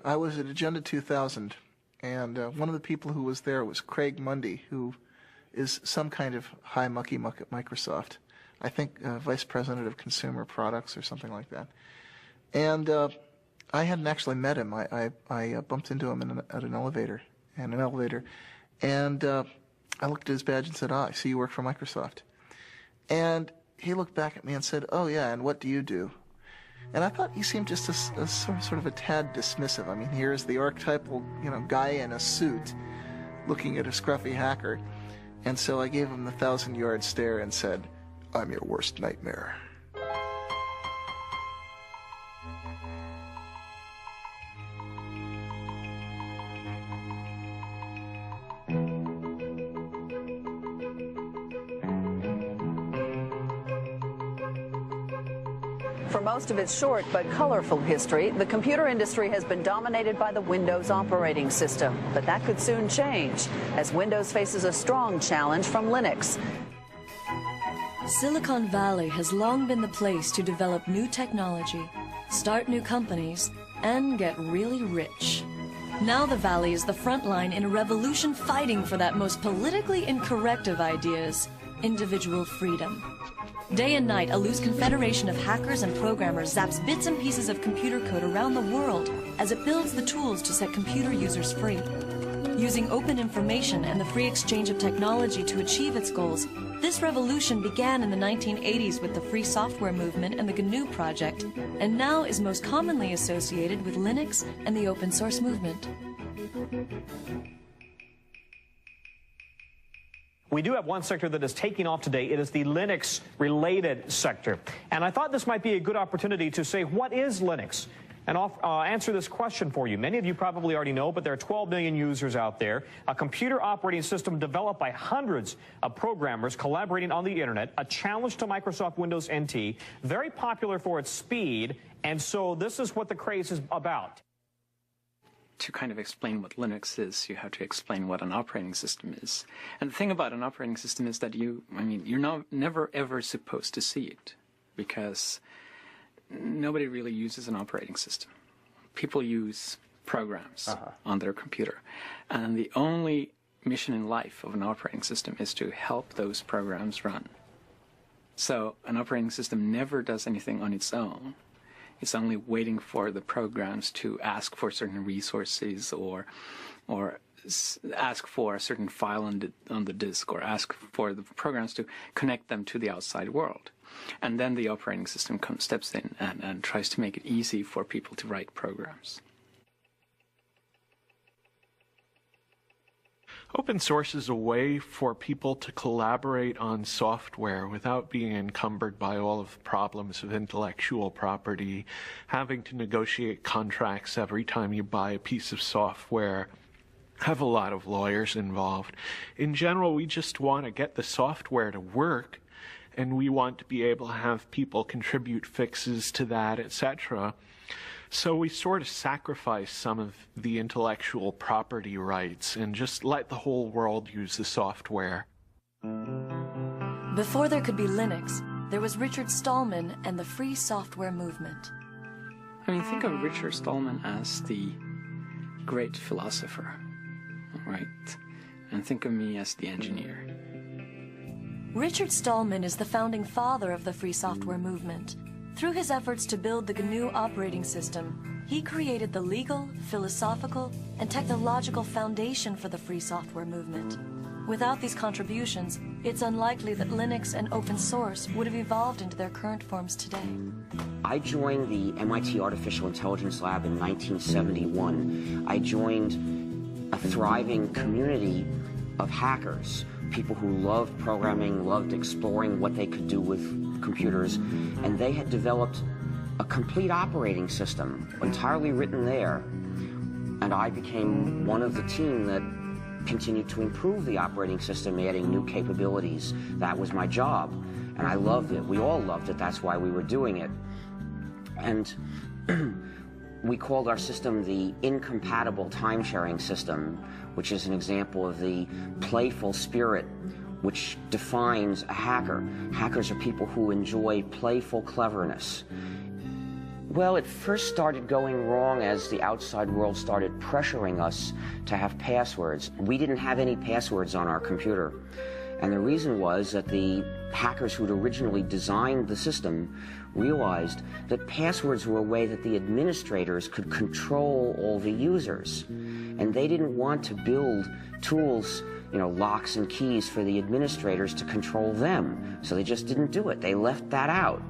I was at Agenda 2000, and one of the people who was there was Craig Mundy, who is some kind of high mucky-muck at Microsoft. I think Vice President of Consumer Products or something like that. And I hadn't actually met him. I bumped into him at an elevator, and I looked at his badge and said, I see you work for Microsoft. And he looked back at me and said, oh yeah, and what do you do? And I thought he seemed just a sort of a tad dismissive. I mean, here's the archetypal, guy in a suit looking at a scruffy hacker. And so I gave him the 1,000-yard stare and said, I'm your worst nightmare. For most of its short but colorful history, the computer industry has been dominated by the Windows operating system. But that could soon change, as Windows faces a strong challenge from Linux. Silicon Valley has long been the place to develop new technology, start new companies, and get really rich. Now the Valley is the front line in a revolution fighting for that most politically incorrect of ideas, individual freedom. Day and night, a loose confederation of hackers and programmers zaps bits and pieces of computer code around the world as it builds the tools to set computer users free. Using open information and the free exchange of technology to achieve its goals, this revolution began in the 1980s with the free software movement and the GNU project, and now is most commonly associated with Linux and the open source movement. We do have one sector that is taking off today. It is the Linux-related sector. And I thought this might be a good opportunity to say, what is Linux? And I'll answer this question for you. Many of you probably already know, but there are 12 million users out there. A computer operating system developed by hundreds of programmers collaborating on the internet, a challenge to Microsoft Windows NT, very popular for its speed, and so this is what the craze is about. To kind of explain what Linux is, you have to explain what an operating system is. And the thing about an operating system is that you're never ever supposed to see it, because nobody really uses an operating system. People use programs on their computer. And the only mission in life of an operating system is to help those programs run. So an operating system never does anything on its own. It's only waiting for the programs to ask for certain resources or ask for a certain file on the disk, or ask for the programs to connect them to the outside world. And then the operating system steps in and tries to make it easy for people to write programs. Open source is a way for people to collaborate on software without being encumbered by all of the problems of intellectual property, having to negotiate contracts every time you buy a piece of software, have a lot of lawyers involved. In general, we just want to get the software to work, and we want to be able to have people contribute fixes to that, etc. So we sort of sacrifice some of the intellectual property rights and just let the whole world use the software. Before there could be Linux, there was Richard Stallman and the free software movement. I mean, think of Richard Stallman as the great philosopher, right? And think of me as the engineer. Richard Stallman is the founding father of the free software movement. Through his efforts to build the GNU operating system, he created the legal, philosophical, and technological foundation for the free software movement. Without these contributions, it's unlikely that Linux and open source would have evolved into their current forms today. I joined the MIT Artificial Intelligence Lab in 1971. I joined a thriving community of hackers, people who loved programming, loved exploring what they could do with computers, and they had developed a complete operating system, entirely written there. And I became one of the team that continued to improve the operating system, adding new capabilities. That was my job, and I loved it. We all loved it. That's why we were doing it. And we called our system the incompatible time-sharing system, which is an example of the playful spirit which defines a hacker. Hackers are people who enjoy playful cleverness. Well, it first started going wrong as the outside world started pressuring us to have passwords. We didn't have any passwords on our computer. And the reason was that the hackers who'd originally designed the system realized that passwords were a way that the administrators could control all the users. And they didn't want to build tools, locks and keys for the administrators to control them. So they just didn't do it. They left that out.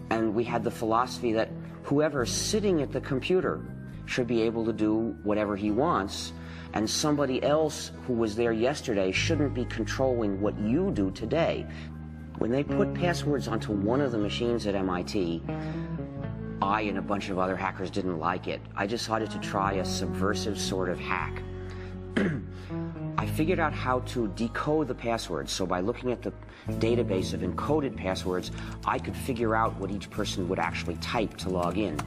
And we had the philosophy that whoever's sitting at the computer should be able to do whatever he wants, and somebody else who was there yesterday shouldn't be controlling what you do today. When they put passwords onto one of the machines at MIT, I and a bunch of other hackers didn't like it. I decided to try a subversive sort of hack. I figured out how to decode the passwords, so by looking at the database of encoded passwords, I could figure out what each person would actually type to log in.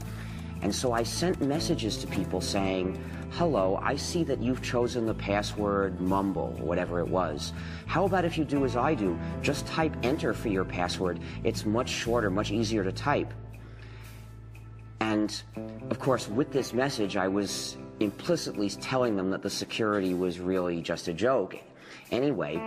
And so I sent messages to people saying, hello, I see that you've chosen the password mumble, or whatever it was. How about if you do as I do? Just type enter for your password. It's much shorter, much easier to type. And, of course, with this message, I was implicitly telling them that the security was really just a joke anyway.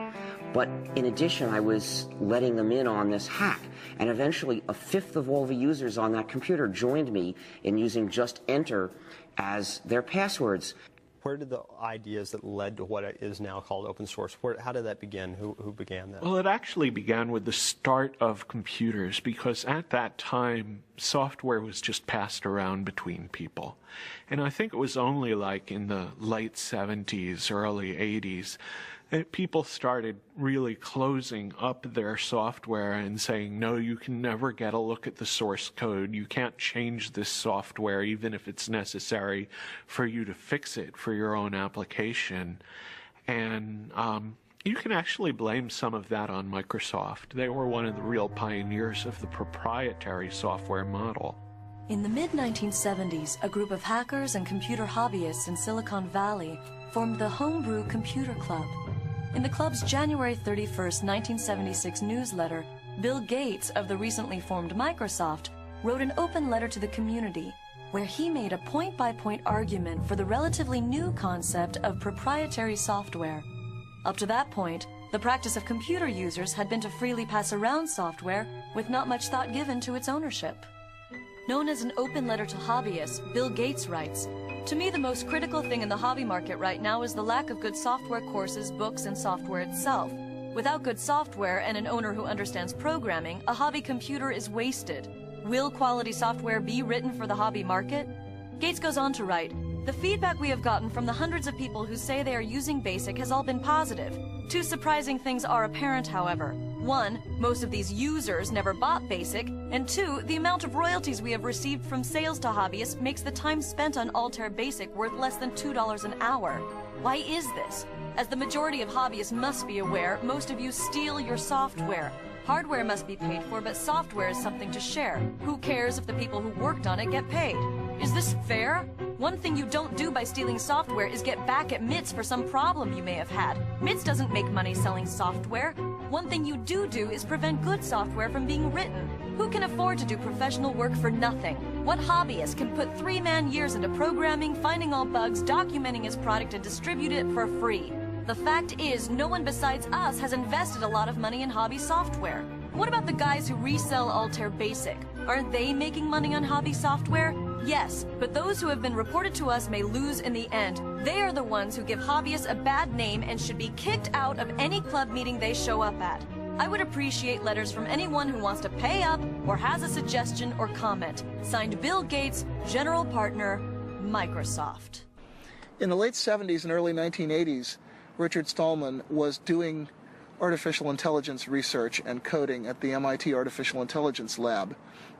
But in addition, I was letting them in on this hack. And eventually, a fifth of all the users on that computer joined me in using just enter as their passwords. Where did the ideas that led to what is now called open source, how did that begin? Who began that? Well, it actually began with the start of computers, because at that time, software was just passed around between people. And I think it was only like in the late 70s, early 80s, that people started really closing up their software and saying, no, you can never get a look at the source code. You can't change this software, even if it's necessary for you to fix it for your own application. And you can actually blame some of that on Microsoft. They were one of the real pioneers of the proprietary software model. In the mid-1970s, a group of hackers and computer hobbyists in Silicon Valley formed the Homebrew Computer Club. In the club's January 31st, 1976 newsletter, Bill Gates of the recently formed Microsoft wrote an open letter to the community where he made a point-by-point argument for the relatively new concept of proprietary software. Up to that point, the practice of computer users had been to freely pass around software with not much thought given to its ownership. Known as an open letter to hobbyists, Bill Gates writes, "To me, the most critical thing in the hobby market right now is the lack of good software courses, books, and software itself. Without good software and an owner who understands programming, a hobby computer is wasted. Will quality software be written for the hobby market?" Gates goes on to write, "The feedback we have gotten from the hundreds of people who say they are using BASIC has all been positive. Two surprising things are apparent, however. One, most of these users never bought BASIC, and two, the amount of royalties we have received from sales to hobbyists makes the time spent on Altair BASIC worth less than $2 an hour. Why is this? As the majority of hobbyists must be aware, most of you steal your software. Hardware must be paid for, but software is something to share. Who cares if the people who worked on it get paid? Is this fair? One thing you don't do by stealing software is get back at MITS for some problem you may have had. MITS doesn't make money selling software. One thing you do is prevent good software from being written. Who can afford to do professional work for nothing? What hobbyist can put 3-man years into programming, finding all bugs, documenting his product, and distribute it for free? The fact is, no one besides us has invested a lot of money in hobby software. What about the guys who resell Altair BASIC? Aren't they making money on hobby software? Yes, but those who have been reported to us may lose in the end. They are the ones who give hobbyists a bad name and should be kicked out of any club meeting they show up at. I would appreciate letters from anyone who wants to pay up or has a suggestion or comment. Signed, Bill Gates, General Partner, Microsoft." In the late 70s and early 1980s, Richard Stallman was doing artificial intelligence research and coding at the MIT Artificial Intelligence Lab.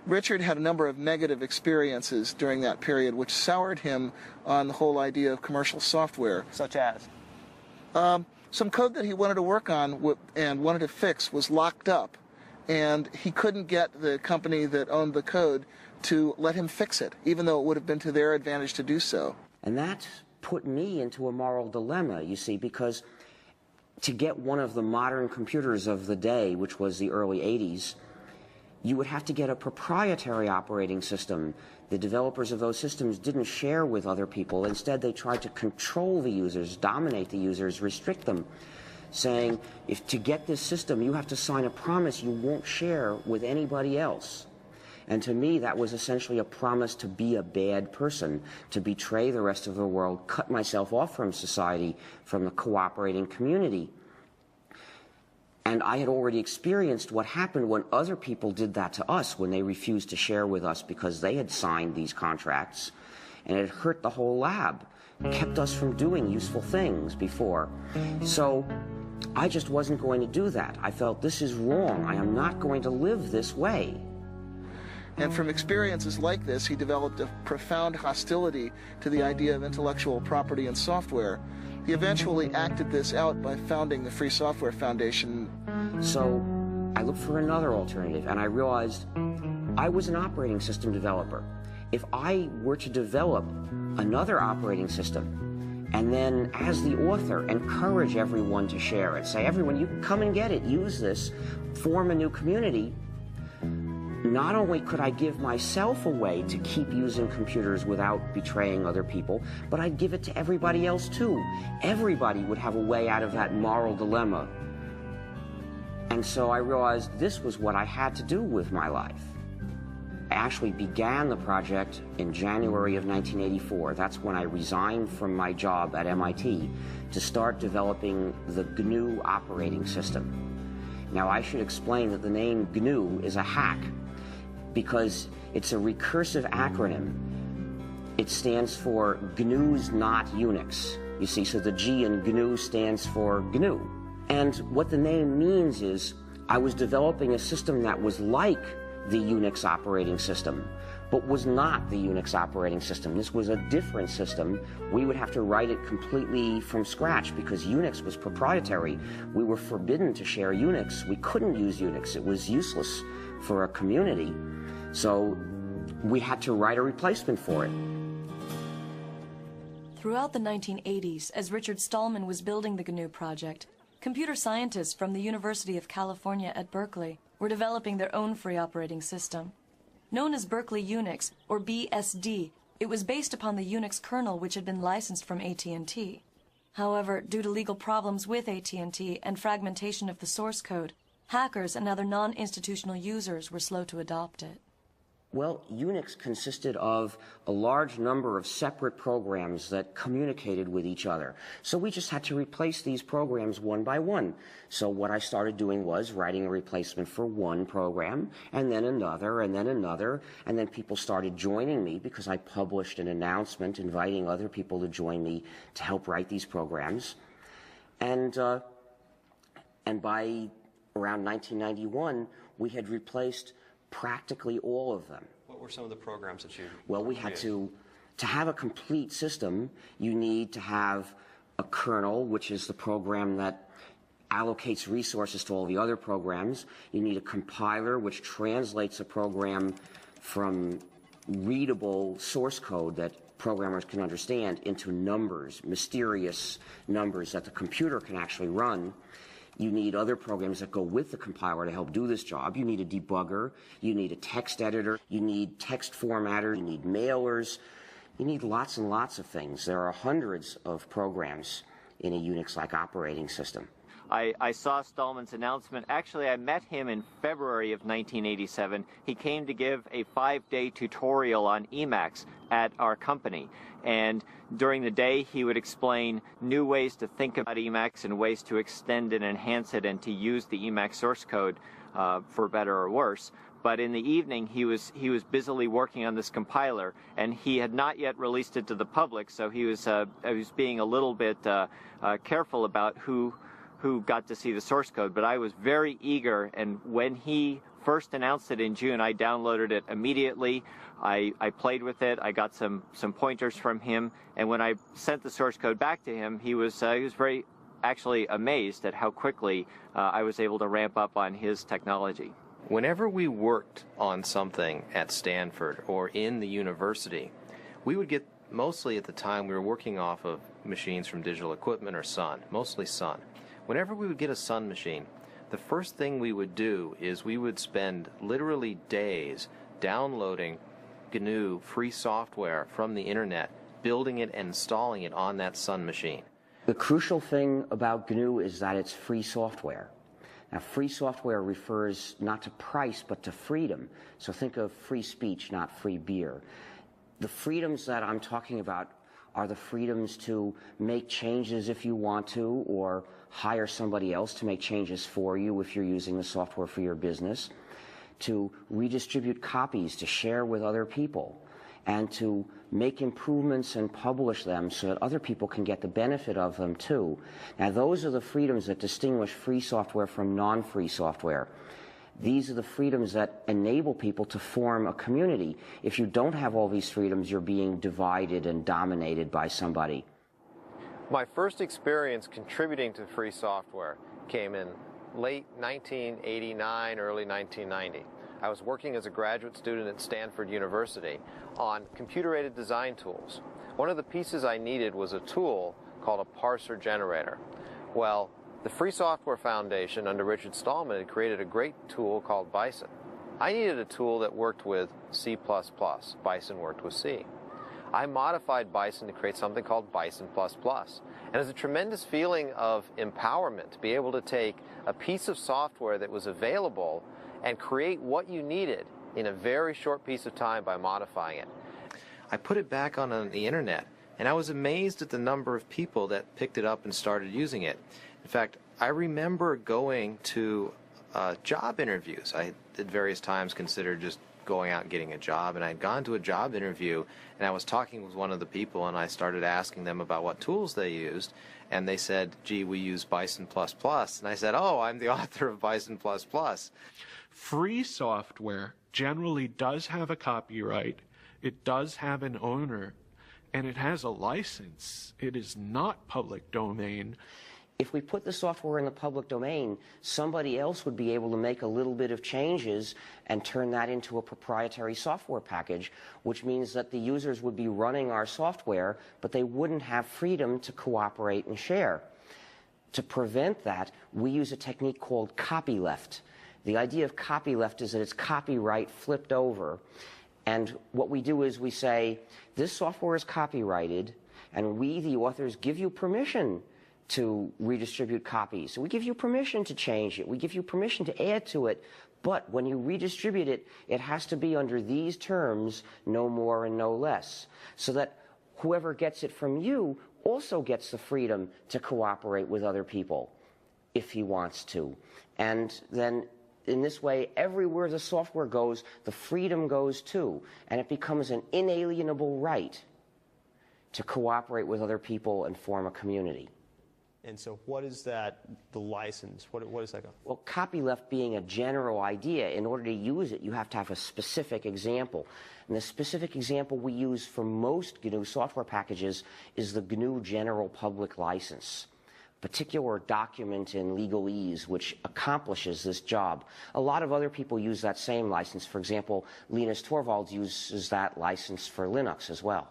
Richard had a number of negative experiences during that period which soured him on the whole idea of commercial software. Such as? Some code that he wanted to work on and wanted to fix was locked up, and he couldn't get the company that owned the code to let him fix it, even though it would have been to their advantage to do so. And that put me into a moral dilemma, you see, because to get one of the modern computers of the day, which was the early 80s, you would have to get a proprietary operating system. The developers of those systems didn't share with other people. Instead, they tried to control the users, dominate the users, restrict them, saying, if to get this system, you have to sign a promise you won't share with anybody else. And to me, that was essentially a promise to be a bad person, to betray the rest of the world, cut myself off from society, from the cooperating community. And I had already experienced what happened when other people did that to us, when they refused to share with us because they had signed these contracts. And it hurt the whole lab, kept us from doing useful things before. So I just wasn't going to do that. I felt, this is wrong. I am not going to live this way. And from experiences like this, he developed a profound hostility to the idea of intellectual property in software. He eventually acted this out by founding the Free Software Foundation. So I looked for another alternative, and I realized I was an operating system developer. If I were to develop another operating system, and then as the author encourage everyone to share it, say, everyone, you can come and get it, use this, form a new community, not only could I give myself a way to keep using computers without betraying other people, but I'd give it to everybody else too. Everybody would have a way out of that moral dilemma. And so I realized this was what I had to do with my life. I actually began the project in January of 1984. That's when I resigned from my job at MIT to start developing the GNU operating system. Now, I should explain that the name GNU is a hack, because it's a recursive acronym. It stands for GNU's not Unix. You see, so the G in GNU stands for GNU. And what the name means is I was developing a system that was like the Unix operating system, but was not the Unix operating system. This was a different system. We would have to write it completely from scratch because Unix was proprietary. We were forbidden to share Unix. We couldn't use Unix. It was useless for a community. So we had to write a replacement for it. Throughout the 1980s, as Richard Stallman was building the GNU project, computer scientists from the University of California at Berkeley were developing their own free operating system. Known as Berkeley Unix, or BSD, it was based upon the Unix kernel which had been licensed from AT&T. However, due to legal problems with AT&T and fragmentation of the source code, hackers and other non-institutional users were slow to adopt it. Well, Unix consisted of a large number of separate programs that communicated with each other. So we just had to replace these programs one by one. So what I started doing was writing a replacement for one program, and then another, and then another, and then people started joining me because I published an announcement inviting other people to join me to help write these programs. And by around 1991, we had replaced practically all of them. What were some of the programs that you... Well, we had to have a complete system, you need to have a kernel, which is the program that allocates resources to all the other programs. You need a compiler, which translates a program from readable source code that programmers can understand into numbers, mysterious numbers that the computer can actually run. You need other programs that go with the compiler to help do this job. You need a debugger. You need a text editor. You need text formatter. You need mailers. You need lots and lots of things. There are hundreds of programs in a Unix-like operating system. I saw Stallman's announcement. Actually, I met him in February of 1987. He came to give a 5-day tutorial on Emacs at our company. And during the day, he would explain new ways to think about Emacs and ways to extend and enhance it and to use the Emacs source code for better or worse. But in the evening, he was busily working on this compiler, and he had not yet released it to the public, so he was being a little bit careful about who got to see the source code. But I was very eager, and when he first announced it in June, I downloaded it immediately. I played with it. I got some pointers from him, and when I sent the source code back to him, he was very actually amazed at how quickly I was able to ramp up on his technology. Whenever we worked on something at Stanford or in the university, we would get, mostly at the time we were working off of machines from Digital Equipment or Sun, mostly Sun. Whenever we would get a Sun machine, the first thing we would do is we would spend literally days downloading GNU free software from the internet, building it and installing it on that Sun machine. The crucial thing about GNU is that it's free software. Now, free software refers not to price, but to freedom. So think of free speech, not free beer. The freedoms that I'm talking about are the freedoms to make changes if you want to, or hire somebody else to make changes for you if you're using the software for your business, to redistribute copies, to share with other people, and to make improvements and publish them so that other people can get the benefit of them too. Now, those are the freedoms that distinguish free software from non-free software. These are the freedoms that enable people to form a community. If you don't have all these freedoms, you're being divided and dominated by somebody. My first experience contributing to free software came in late 1989, early 1990. I was working as a graduate student at Stanford University on computer-aided design tools. One of the pieces I needed was a tool called a parser generator. Well, the Free Software Foundation under Richard Stallman had created a great tool called Bison. I needed a tool that worked with C++. Bison worked with C. I modified Bison to create something called Bison++. And it's a tremendous feeling of empowerment to be able to take a piece of software that was available and create what you needed in a very short piece of time by modifying it. I put it back on the internet, and I was amazed at the number of people that picked it up and started using it. In fact, I remember going to job interviews. I at various times considered just going out and getting a job, and I'd gone to a job interview, and I was talking with one of the people, and I started asking them about what tools they used, and they said, gee, we use Bison++, and I said, oh, I'm the author of Bison++. Free software generally does have a copyright, it does have an owner, and it has a license. It is not public domain. If we put the software in the public domain, somebody else would be able to make a little bit of changes and turn that into a proprietary software package, which means that the users would be running our software, but they wouldn't have freedom to cooperate and share. To prevent that, we use a technique called copyleft. The idea of copyleft is that it's copyright flipped over. And what we do is we say, this software is copyrighted, and we, the authors, give you permission to redistribute copies. So we give you permission to change it. We give you permission to add to it. But when you redistribute it, it has to be under these terms, no more and no less, so that whoever gets it from you also gets the freedom to cooperate with other people if he wants to. And then in this way, everywhere the software goes, the freedom goes too, and it becomes an inalienable right to cooperate with other people and form a community. And so what is that, the license? What is that? Well, copyleft being a general idea, in order to use it, you have to have a specific example. And the specific example we use for most GNU software packages is the GNU General Public License, a particular document in legalese which accomplishes this job. A lot of other people use that same license. For example, Linus Torvalds uses that license for Linux as well.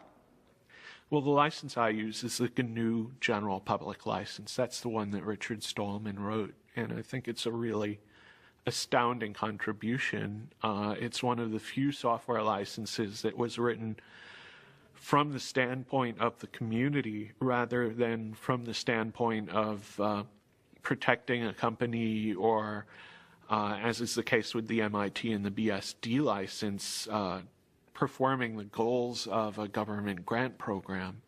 Well, the license I use is the GNU General Public License. That's the one that Richard Stallman wrote, and I think it's a really astounding contribution. It's one of the few software licenses that was written from the standpoint of the community rather than from the standpoint of protecting a company or, as is the case with the MIT and the BSD license, performing the goals of a government grant program.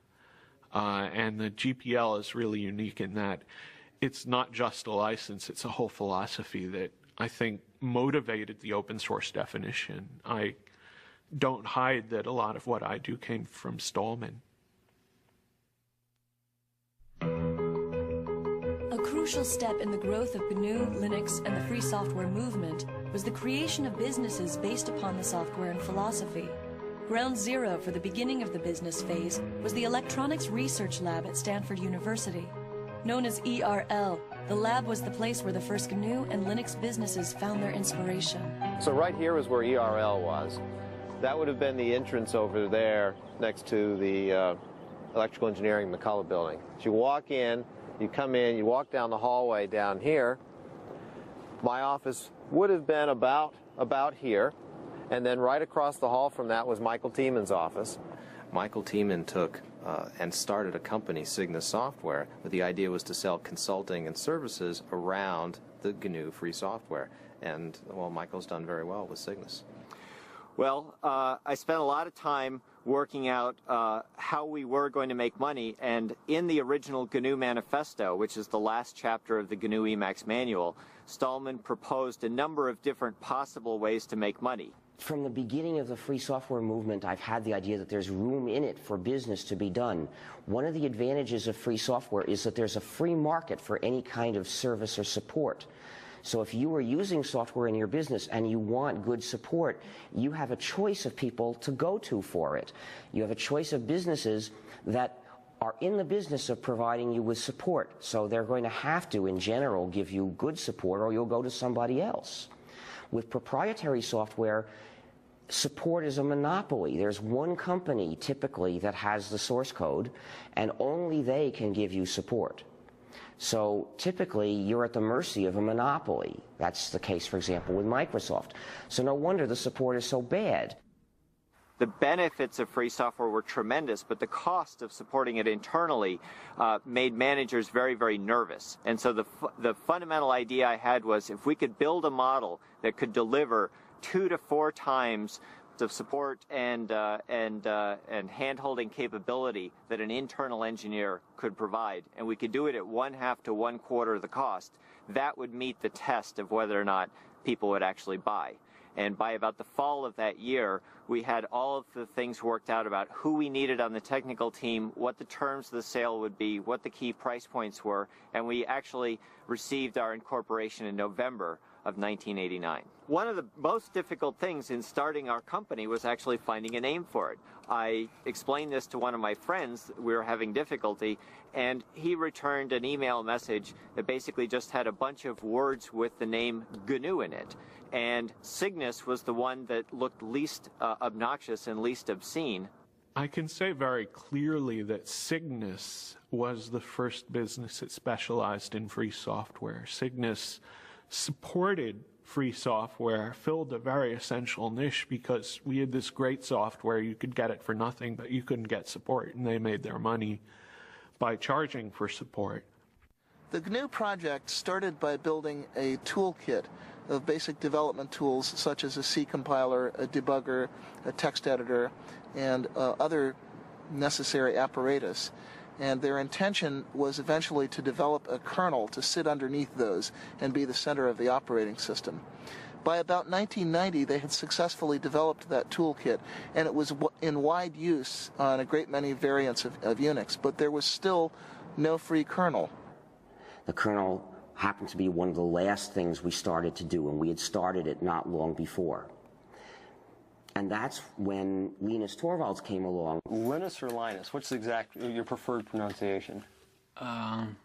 And the GPL is really unique in that it's not just a license, it's a whole philosophy that I think motivated the open source definition. I don't hide that a lot of what I do came from Stallman. A crucial step in the growth of GNU, Linux, and the free software movement was the creation of businesses based upon the software and philosophy. Ground zero for the beginning of the business phase was the Electronics Research Lab at Stanford University. Known as ERL, the lab was the place where the first GNU and Linux businesses found their inspiration. So right here is where ERL was. That would have been the entrance over there next to the Electrical Engineering McCullough building. So you walk in, you come in, you walk down the hallway down here, My office would have been about here, and then right across the hall from that was Michael Tiemann's office. Michael Tiemann took and started a company, Cygnus Software, but the idea was to sell consulting and services around the GNU free software. And, well, Michael's done very well with Cygnus. Well, I spent a lot of time working out how we were going to make money, and in the original GNU Manifesto, which is the last chapter of the GNU Emacs manual, Stallman proposed a number of different possible ways to make money. From the beginning of the free software movement, I've had the idea that there's room in it for business to be done. One of the advantages of free software is that there's a free market for any kind of service or support. So if you are using software in your business and you want good support, you have a choice of people to go to for it. You have a choice of businesses that are in the business of providing you with support. So they're going to have to, in general, give you good support, or you'll go to somebody else. With proprietary software, support is a monopoly. There's one company, typically, that has the source code, and only they can give you support. So typically, you're at the mercy of a monopoly. That's the case, for example, with Microsoft. So no wonder the support is so bad. The benefits of free software were tremendous, but the cost of supporting it internally made managers very, very nervous. And so the fundamental idea I had was, if we could build a model that could deliver 2 to 4 times the support and hand-holding capability that an internal engineer could provide, and we could do it at 1/2 to 1/4 the cost, that would meet the test of whether or not people would actually buy. And by about the fall of that year, we had all of the things worked out about who we needed on the technical team, what the terms of the sale would be, what the key price points were, and we actually received our incorporation in November of 1989. One of the most difficult things in starting our company was actually finding a name for it. I explained this to one of my friends. We were having difficulty, and he returned an email message that basically just had a bunch of words with the name GNU in it. And Cygnus was the one that looked least obnoxious and least obscene. I can say very clearly that Cygnus was the first business that specialized in free software. Cygnus supported free software, filled a very essential niche because we had this great software. You could get it for nothing, but you couldn't get support, and they made their money by charging for support. The GNU project started by building a toolkit of basic development tools such as a C compiler, a debugger, a text editor, and other necessary apparatus. And their intention was eventually to develop a kernel to sit underneath those and be the center of the operating system. By about 1990, they had successfully developed that toolkit, and it was in wide use on a great many variants of Unix, but there was still no free kernel. The kernel happened to be one of the last things we started to do, and we had started it not long before. And that's when Linus Torvalds came along. Linus or Linus? What's your preferred pronunciation?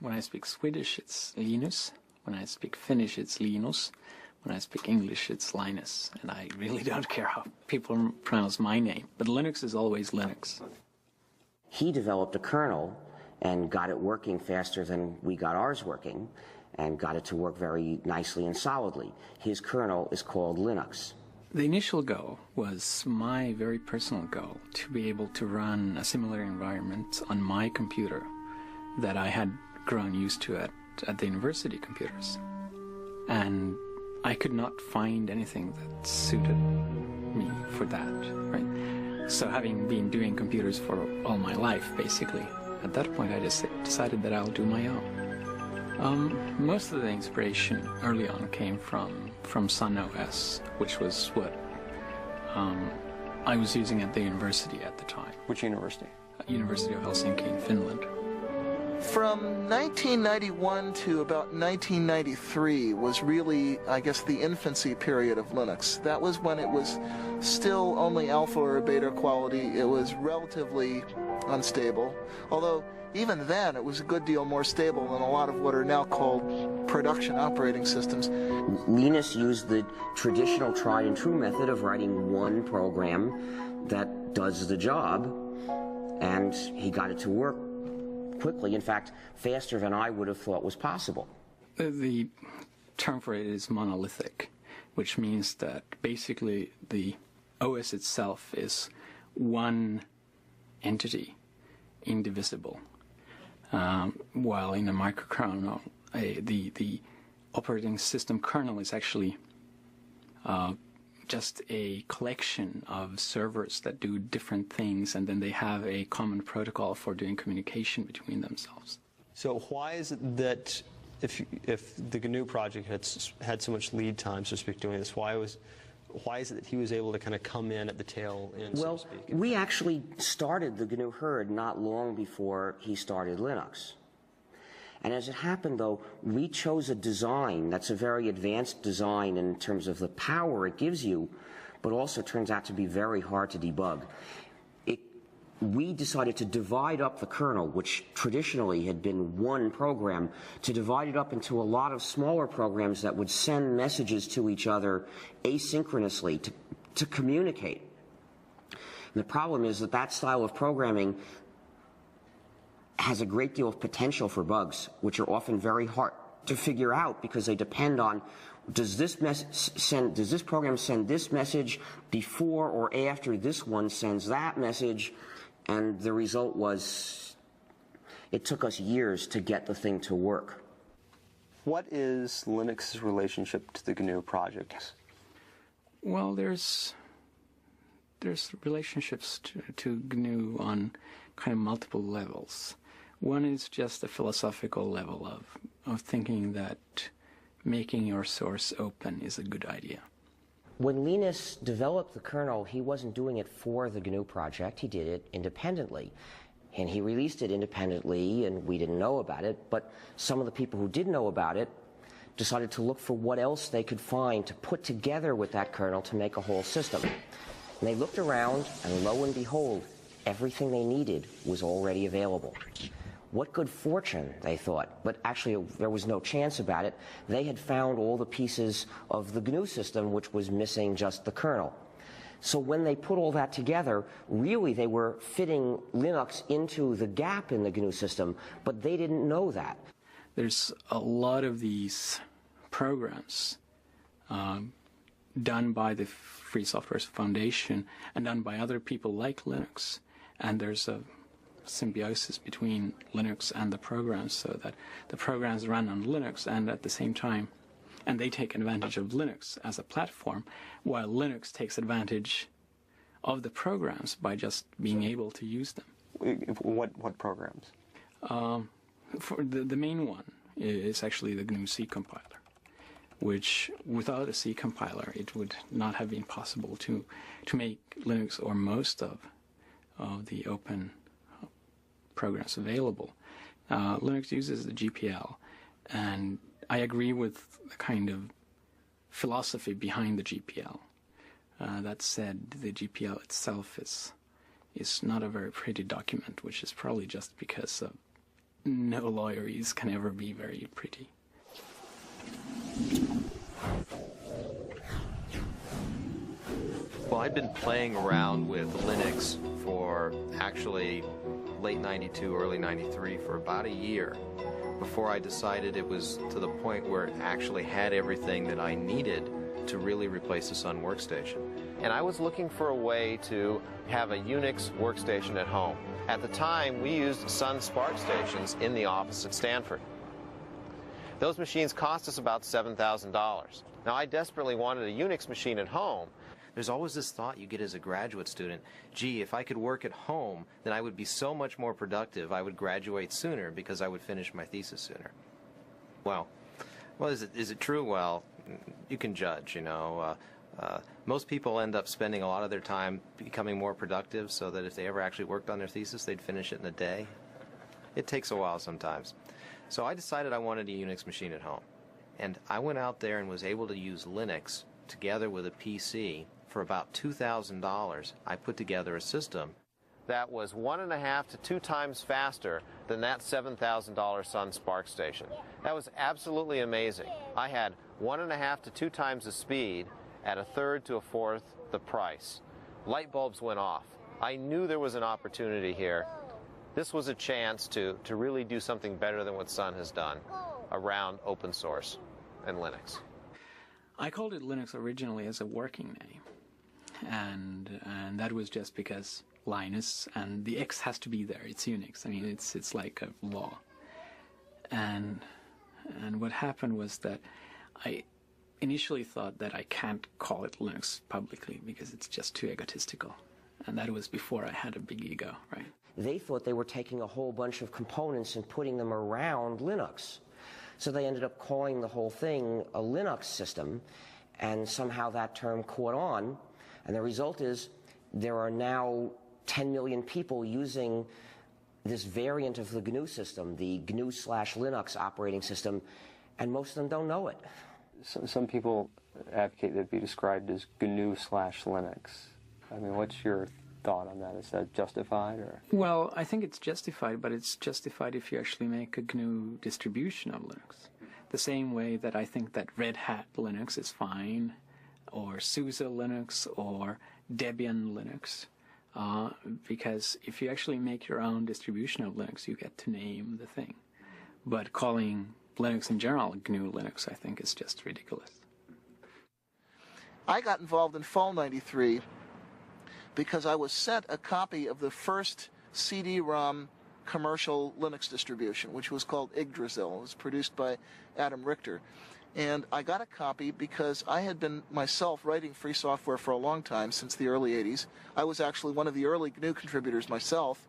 When I speak Swedish, it's Linus. When I speak Finnish, it's Linus. When I speak English, it's Linus. And I really don't care how people pronounce my name. But Linux is always Linux. He developed a kernel and got it working faster than we got ours working, and got it to work very nicely and solidly. His kernel is called Linux. The initial goal was my very personal goal, to be able to run a similar environment on my computer that I had grown used to at the university computers. And I could not find anything that suited me for that, right? So having been doing computers for all my life, basically, at that point I just decided that I'll do my own. Most of the inspiration early on came from Sun OS, which was what I was using at the university at the time. Which university? University of Helsinki in Finland. From 1991 to about 1993 was really, I guess, the infancy period of Linux. That was when it was still only alpha or beta quality. It was relatively unstable, although even then it was a good deal more stable than a lot of what are now called production operating systems. Linus used the traditional tried and true method of writing one program that does the job, and he got it to work quickly, in fact, faster than I would have thought was possible. The term for it is monolithic, which means that basically the OS itself is one entity, indivisible, while in a microkernel, the operating system kernel is actually just a collection of servers that do different things, and then they have a common protocol for doing communication between themselves. So why is it that if the GNU project had so much lead time, so to speak, doing this, why is it that he was able to kind of come in at the tail end, so to speak? Well, we actually started the GNU herd not long before he started Linux. And as it happened, though, we chose a design that's a very advanced design in terms of the power it gives you, but also turns out to be very hard to debug. We decided to divide up the kernel, which traditionally had been one program, to divide it up into a lot of smaller programs that would send messages to each other asynchronously to communicate. And the problem is that style of programming has a great deal of potential for bugs, which are often very hard to figure out because they depend on does this program send this message before or after this one sends that message. And the result was, it took us years to get the thing to work. What is Linux's relationship to the GNU project? Well, there's relationships to GNU on kind of multiple levels. One is just a philosophical level of thinking that making your source open is a good idea. When Linus developed the kernel, he wasn't doing it for the GNU project. He did it independently. And he released it independently, and we didn't know about it. But some of the people who did know about it decided to look for what else they could find to put together with that kernel to make a whole system. And they looked around, and lo and behold, everything they needed was already available. What good fortune, they thought, but actually there was no chance about it. They had found all the pieces of the GNU system, which was missing just the kernel. So when they put all that together, really they were fitting Linux into the gap in the GNU system, but they didn't know that. There's a lot of these programs done by the Free Software Foundation and done by other people like Linux, and there's a symbiosis between Linux and the programs, so that the programs run on Linux and at the same time, and they take advantage of Linux as a platform, while Linux takes advantage of the programs by just being able to use them. What programs? For the main one is actually the GNU C compiler, which without a C compiler it would not have been possible to make Linux or most of the open programs available. Linux uses the GPL, and I agree with the kind of philosophy behind the GPL. That said, the GPL itself is not a very pretty document, which is probably just because no lawyers can ever be very pretty. Well, I'd been playing around with Linux for actually late 92, early 93 for about a year before I decided it was to the point where it actually had everything that I needed to really replace the Sun workstation. And I was looking for a way to have a Unix workstation at home. At the time, we used Sun SPARC stations in the office at Stanford. Those machines cost us about $7,000. Now, I desperately wanted a Unix machine at home. There's always this thought you get as a graduate student, gee, if I could work at home, then I would be so much more productive. I would graduate sooner because I would finish my thesis sooner. Well, is it true? Well, you can judge, you know. Most people end up spending a lot of their time becoming more productive so that if they ever actually worked on their thesis, they'd finish it in a day. It takes a while sometimes. So I decided I wanted a Unix machine at home. And I went out there and was able to use Linux together with a PC. For about $2,000, I put together a system that was 1.5 to 2 times faster than that $7,000 Sun SPARC station. That was absolutely amazing. I had 1.5 to 2 times the speed at 1/3 to 1/4 the price. Light bulbs went off. I knew there was an opportunity here. This was a chance to really do something better than what Sun has done around open source. and Linux? I called it Linux originally as a working name, and that was just because Linus, and the X has to be there. It's Unix. I mean, it's like a law. And what happened was that I initially thought that I can't call it Linux publicly because it's just too egotistical, and that was before I had a big ego, right? They thought they were taking a whole bunch of components and putting them around Linux. So they ended up calling the whole thing a Linux system, and somehow that term caught on, and the result is there are now 10 million people using this variant of the GNU system, the GNU/Linux operating system, and most of them don't know it. Some people advocate that it be described as GNU/Linux. I mean, what's your thought on that? Is that justified, or? Well, I think it's justified, but it's justified if you actually make a GNU distribution of Linux. The same way that I think that Red Hat Linux is fine, or SUSE Linux, or Debian Linux. Because if you actually make your own distribution of Linux, you get to name the thing. But calling Linux in general GNU Linux, I think, is just ridiculous. I got involved in Fall '93 because I was sent a copy of the first CD-ROM commercial Linux distribution, which was called Yggdrasil. It was produced by Adam Richter. And I got a copy because I had been myself writing free software for a long time, since the early 80s. I was actually one of the early GNU contributors myself.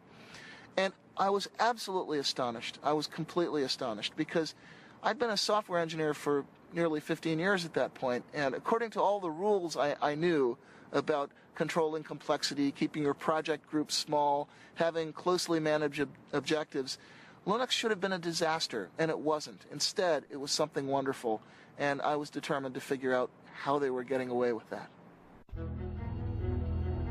And I was absolutely astonished. I was completely astonished because I'd been a software engineer for nearly 15 years at that point. And according to all the rules I knew about controlling complexity, keeping your project groups small, having closely managed objectives, Linux should have been a disaster, and it wasn't. Instead, it was something wonderful, and I was determined to figure out how they were getting away with that.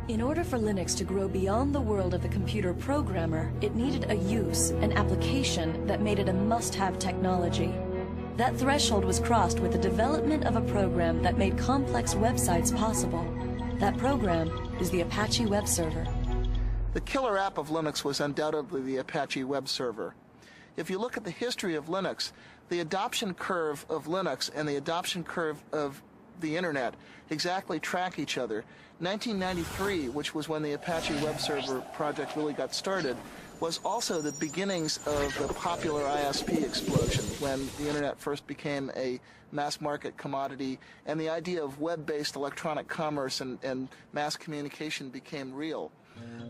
In order for Linux to grow beyond the world of the computer programmer, it needed a use, an application that made it a must-have technology. That threshold was crossed with the development of a program that made complex websites possible. That program is the Apache web server. The killer app of Linux was undoubtedly the Apache web server. If you look at the history of Linux, the adoption curve of Linux and the adoption curve of the Internet exactly track each other. 1993, which was when the Apache web server project really got started, was also the beginnings of the popular ISP explosion, when the Internet first became a mass-market commodity and the idea of web-based electronic commerce and mass communication became real.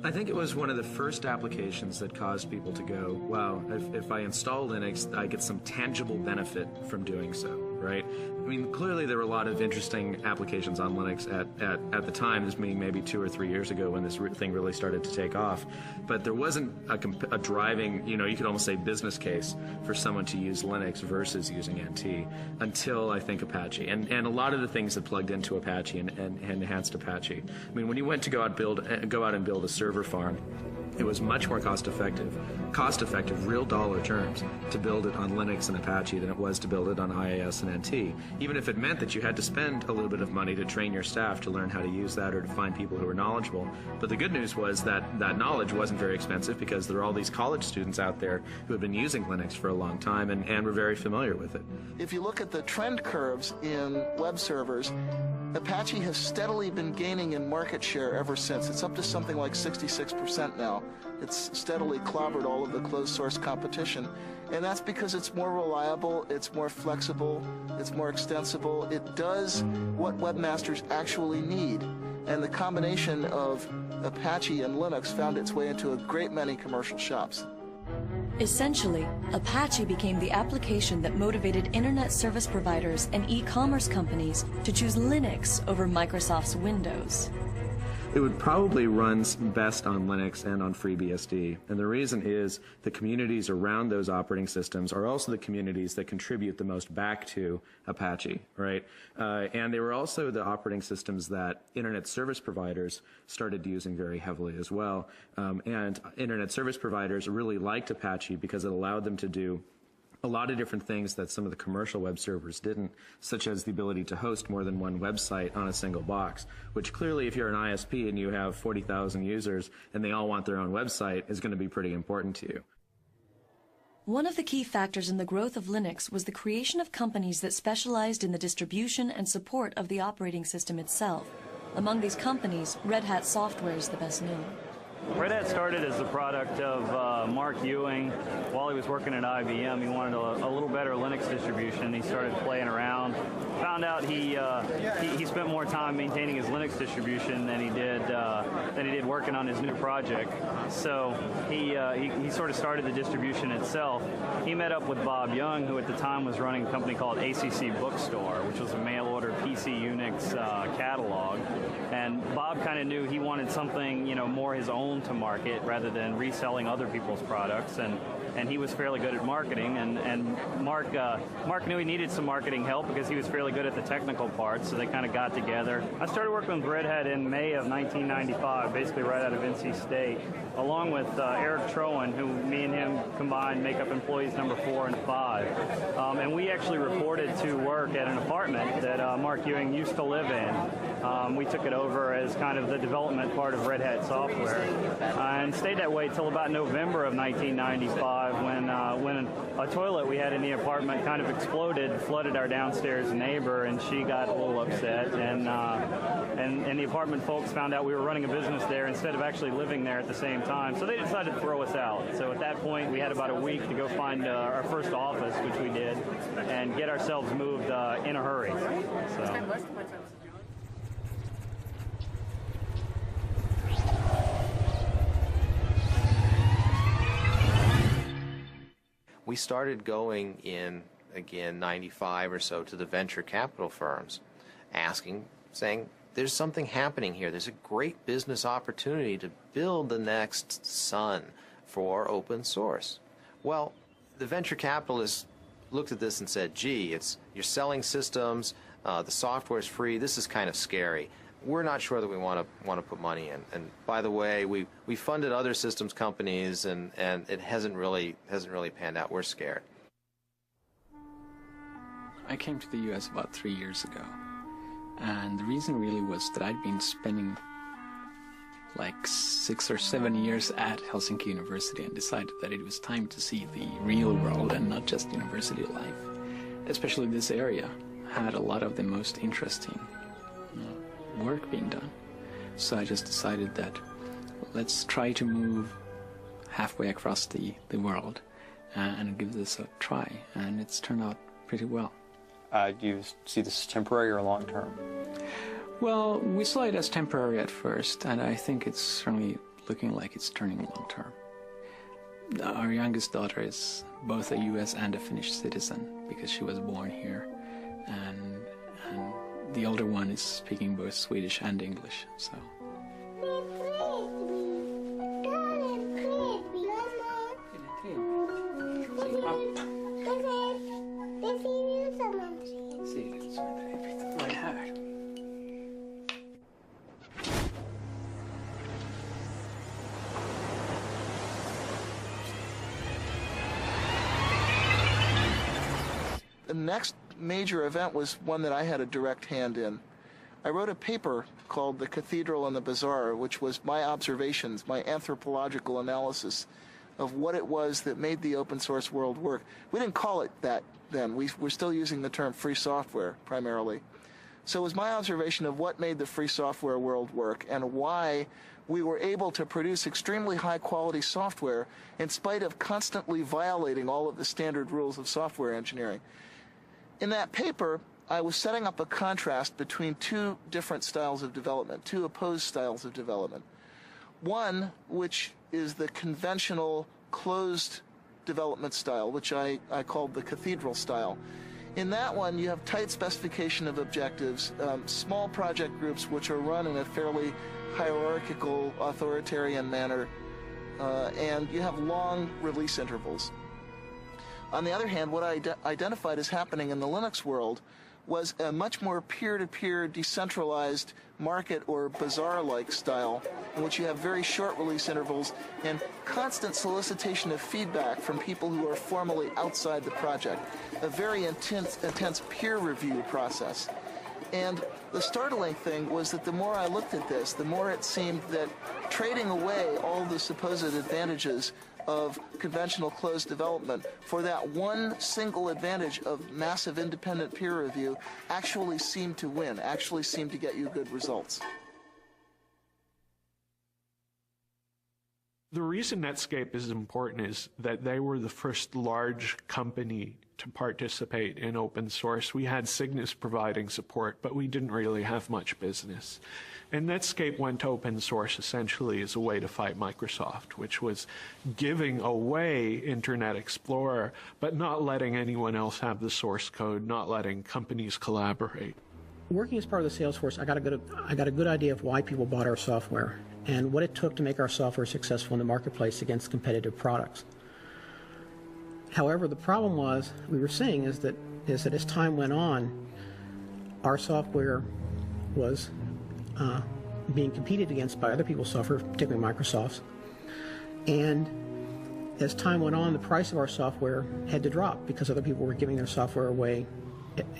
I think it was one of the first applications that caused people to go, wow, if I install Linux, I get some tangible benefit from doing so, right? I mean, clearly there were a lot of interesting applications on Linux at the time, this being maybe 2 or 3 years ago when this thing really started to take off. But there wasn't a driving, you could almost say business case for someone to use Linux versus using NT until, I think, Apache. And a lot of the things that plugged into Apache and enhanced Apache. I mean, when you went to go out and build a server farm, it was much more cost-effective, real dollar terms, to build it on Linux and Apache than it was to build it on IIS and NT, even if it meant that you had to spend a little bit of money to train your staff to learn how to use that or to find people who were knowledgeable. But the good news was that that knowledge wasn't very expensive because there are all these college students out there who have been using Linux for a long time and were very familiar with it. If you look at the trend curves in web servers, Apache has steadily been gaining in market share ever since. It's up to something like 66% now. It's steadily clobbered all of the closed source competition. And that's because it's more reliable, it's more flexible, it's more extensible. It does what webmasters actually need. And the combination of Apache and Linux found its way into a great many commercial shops. Essentially, Apache became the application that motivated internet service providers and e-commerce companies to choose Linux over Microsoft's Windows. It would probably run best on Linux and on FreeBSD, and the reason is the communities around those operating systems are also the communities that contribute the most back to Apache, right? And they were also the operating systems that internet service providers started using very heavily as well. And internet service providers really liked Apache because it allowed them to do a lot of different things that some of the commercial web servers didn't, such as the ability to host more than one website on a single box, which clearly if you're an ISP and you have 40,000 users and they all want their own website is going to be pretty important to you. One of the key factors in the growth of Linux was the creation of companies that specialized in the distribution and support of the operating system itself. Among these companies, Red Hat Software is the best known. Red Hat started as the product of Mark Ewing. While he was working at IBM, he wanted a little better Linux distribution. He started playing around. Found out he spent more time maintaining his Linux distribution than he did working on his new project. So he sort of started the distribution itself. He met up with Bob Young, who at the time was running a company called ACC Bookstore, which was a mail-order PC Unix catalog. And Bob kind of knew he wanted something, more his own to market rather than reselling other people's products, and he was fairly good at marketing, and Mark knew he needed some marketing help because he was fairly good at the technical parts, so they kind of got together. I started working with Red Hat in May of 1995, basically right out of NC State, along with Eric Trowan, who me and him combined make up employees number 4 and 5. And we actually reported to work at an apartment that Mark Ewing used to live in. We took it over as kind of the development part of Red Hat Software, and stayed that way till about November of 1995 when a toilet we had in the apartment kind of exploded, flooded our downstairs neighbor, and she got a little upset, and the apartment folks found out we were running a business there instead of actually living there at the same time, so they decided to throw us out. So at that point we had about a week to go find our first office, which we did, and get ourselves moved in a hurry. So. We started going in, again, 95 or so to the venture capital firms, saying, there's something happening here. There's a great business opportunity to build the next Sun for open source. Well, the venture capitalists looked at this and said, gee, you're selling systems, the software's free, this is kind of scary. We're not sure that we want to put money in. And by the way, we funded other systems companies, and it hasn't really panned out. We're scared. I came to the U.S. about 3 years ago, and the reason really was that I'd been spending like 6 or 7 years at Helsinki University and decided that it was time to see the real world and not just university life. Especially this area had a lot of the most interesting work being done. So I just decided that let's try to move halfway across the world and give this a try, and it's turned out pretty well. Do you see this as temporary or long-term? Well, we saw it as temporary at first, and I think it's certainly looking like it's turning long-term. Our youngest daughter is both a U.S. and a Finnish citizen because she was born here, and the older one is speaking both Swedish and English, so. The next major event was one that I had a direct hand in. I wrote a paper called The Cathedral and the Bazaar, which was my observations, my anthropological analysis of what it was that made the open source world work. We didn't call it that then. We're still using the term free software primarily. So it was my observation of what made the free software world work and why we were able to produce extremely high quality software in spite of constantly violating all of the standard rules of software engineering. In that paper, I was setting up a contrast between two different styles of development, two opposed styles of development. One, which is the conventional closed development style, which I called the cathedral style. In that one, you have tight specification of objectives, small project groups which are run in a fairly hierarchical, authoritarian manner, and you have long release intervals. On the other hand, what I identified as happening in the Linux world was a much more peer-to-peer, decentralized market or bazaar-like style in which you have very short release intervals and constant solicitation of feedback from people who are formally outside the project, a very intense peer review process. And the startling thing was that the more I looked at this, the more it seemed that trading away all the supposed advantages of conventional closed development for that one single advantage of massive independent peer review actually seemed to win, actually seemed to get you good results. The reason Netscape is important is that they were the first large company to participate in open source. We had Cygnus providing support, but we didn't really have much business. And Netscape went open source essentially as a way to fight Microsoft, which was giving away Internet Explorer, but not letting anyone else have the source code, not letting companies collaborate. Working as part of the sales force, I got a good idea of why people bought our software and what it took to make our software successful in the marketplace against competitive products. However, the problem we were seeing is that as time went on, our software was being competed against by other people's software, particularly Microsoft's. And as time went on, the price of our software had to drop because other people were giving their software away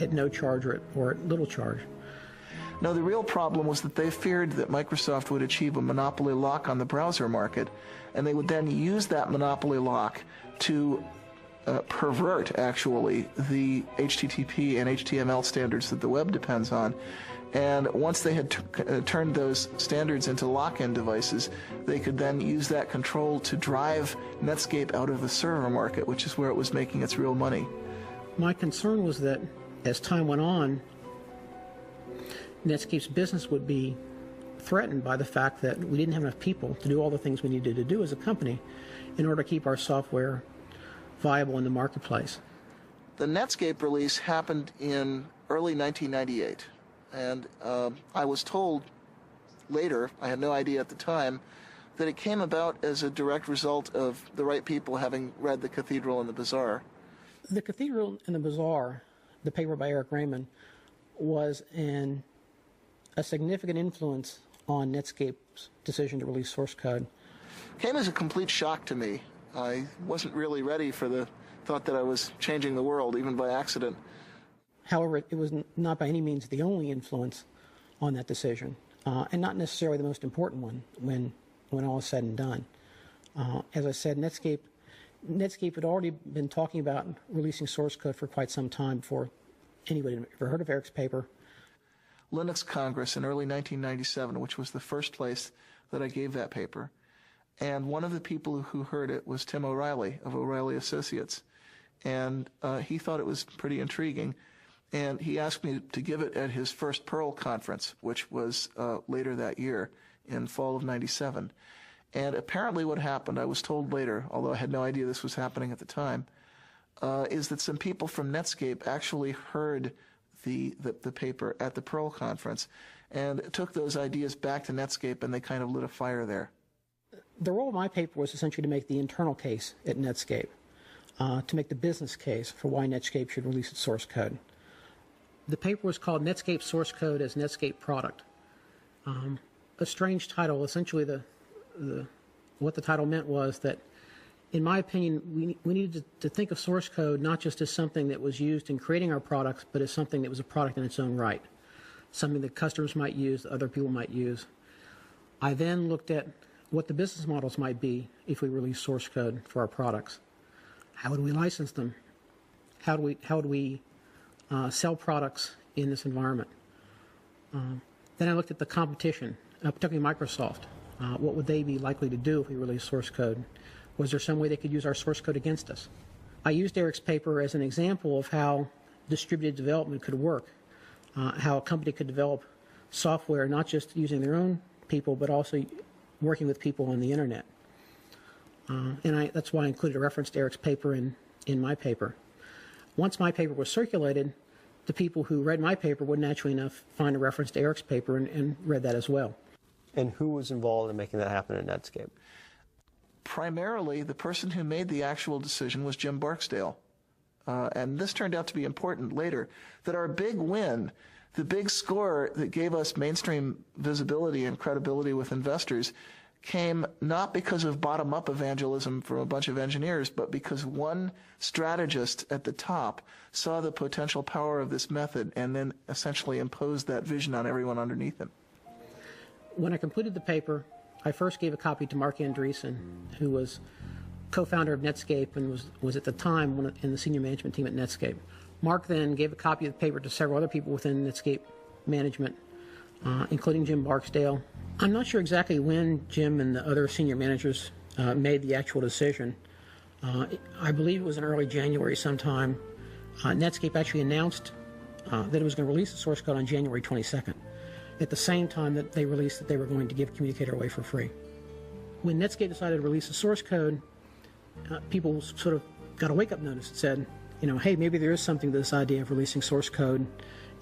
at no charge or at little charge. No, the real problem was that they feared that Microsoft would achieve a monopoly lock on the browser market, and they would then use that monopoly lock to pervert, actually, the HTTP and HTML standards that the web depends on. And once they had turned those standards into lock-in devices, they could then use that control to drive Netscape out of the server market, which is where it was making its real money. My concern was that as time went on, Netscape's business would be threatened by the fact that we didn't have enough people to do all the things we needed to do as a company in order to keep our software viable in the marketplace. The Netscape release happened in early 1998, and I was told later, I had no idea at the time, that it came about as a direct result of the right people having read The Cathedral and the Bazaar. The Cathedral and the Bazaar, the paper by Eric Raymond, was a significant influence on Netscape's decision to release source code. Came as a complete shock to me. I wasn't really ready for the thought that I was changing the world, even by accident. However, it was not by any means the only influence on that decision, and not necessarily the most important one when all is said and done. As I said, Netscape had already been talking about releasing source code for quite some time before anybody had ever heard of Eric's paper. Linux Congress in early 1997, which was the first place that I gave that paper. And one of the people who heard it was Tim O'Reilly of O'Reilly Associates. And he thought it was pretty intriguing. And he asked me to give it at his first Perl conference, which was later that year in fall of 97. And apparently what happened, I was told later, although I had no idea this was happening at the time, is that some people from Netscape actually heard the paper at the Perl conference and took those ideas back to Netscape, and they kind of lit a fire there. The role of my paper was essentially to make the internal case at Netscape, to make the business case for why Netscape should release its source code. The paper was called Netscape Source Code as Netscape Product. A strange title. Essentially, what the title meant was that, in my opinion, we needed to think of source code not just as something that was used in creating our products, but as something that was a product in its own right, something that customers might use, that other people might use. I then looked at what the business models might be if we release source code for our products. How would we license them? How would we sell products in this environment? Then I looked at the competition, particularly Microsoft. What would they be likely to do if we release source code? Was there some way they could use our source code against us? I used Eric's paper as an example of how distributed development could work, how a company could develop software not just using their own people, but also working with people on the internet. And that's why I included a reference to Eric's paper in my paper. Once my paper was circulated, the people who read my paper would naturally enough find a reference to Eric's paper and read that as well. And who was involved in making that happen at Netscape? Primarily, the person who made the actual decision was Jim Barksdale. And this turned out to be important later, that our big win, the big score that gave us mainstream visibility and credibility with investors, came not because of bottom-up evangelism from a bunch of engineers, but because one strategist at the top saw the potential power of this method and then essentially imposed that vision on everyone underneath him. When I completed the paper, I first gave a copy to Mark Andreessen, who was co-founder of Netscape and was at the time in the senior management team at Netscape. Mark then gave a copy of the paper to several other people within Netscape management, including Jim Barksdale. I'm not sure exactly when Jim and the other senior managers made the actual decision. I believe it was in early January sometime. Netscape actually announced that it was going to release the source code on January 22nd, at the same time that they released that they were going to give Communicator away for free. When Netscape decided to release the source code, people sort of got a wake-up notice that said, hey, maybe there is something to this idea of releasing source code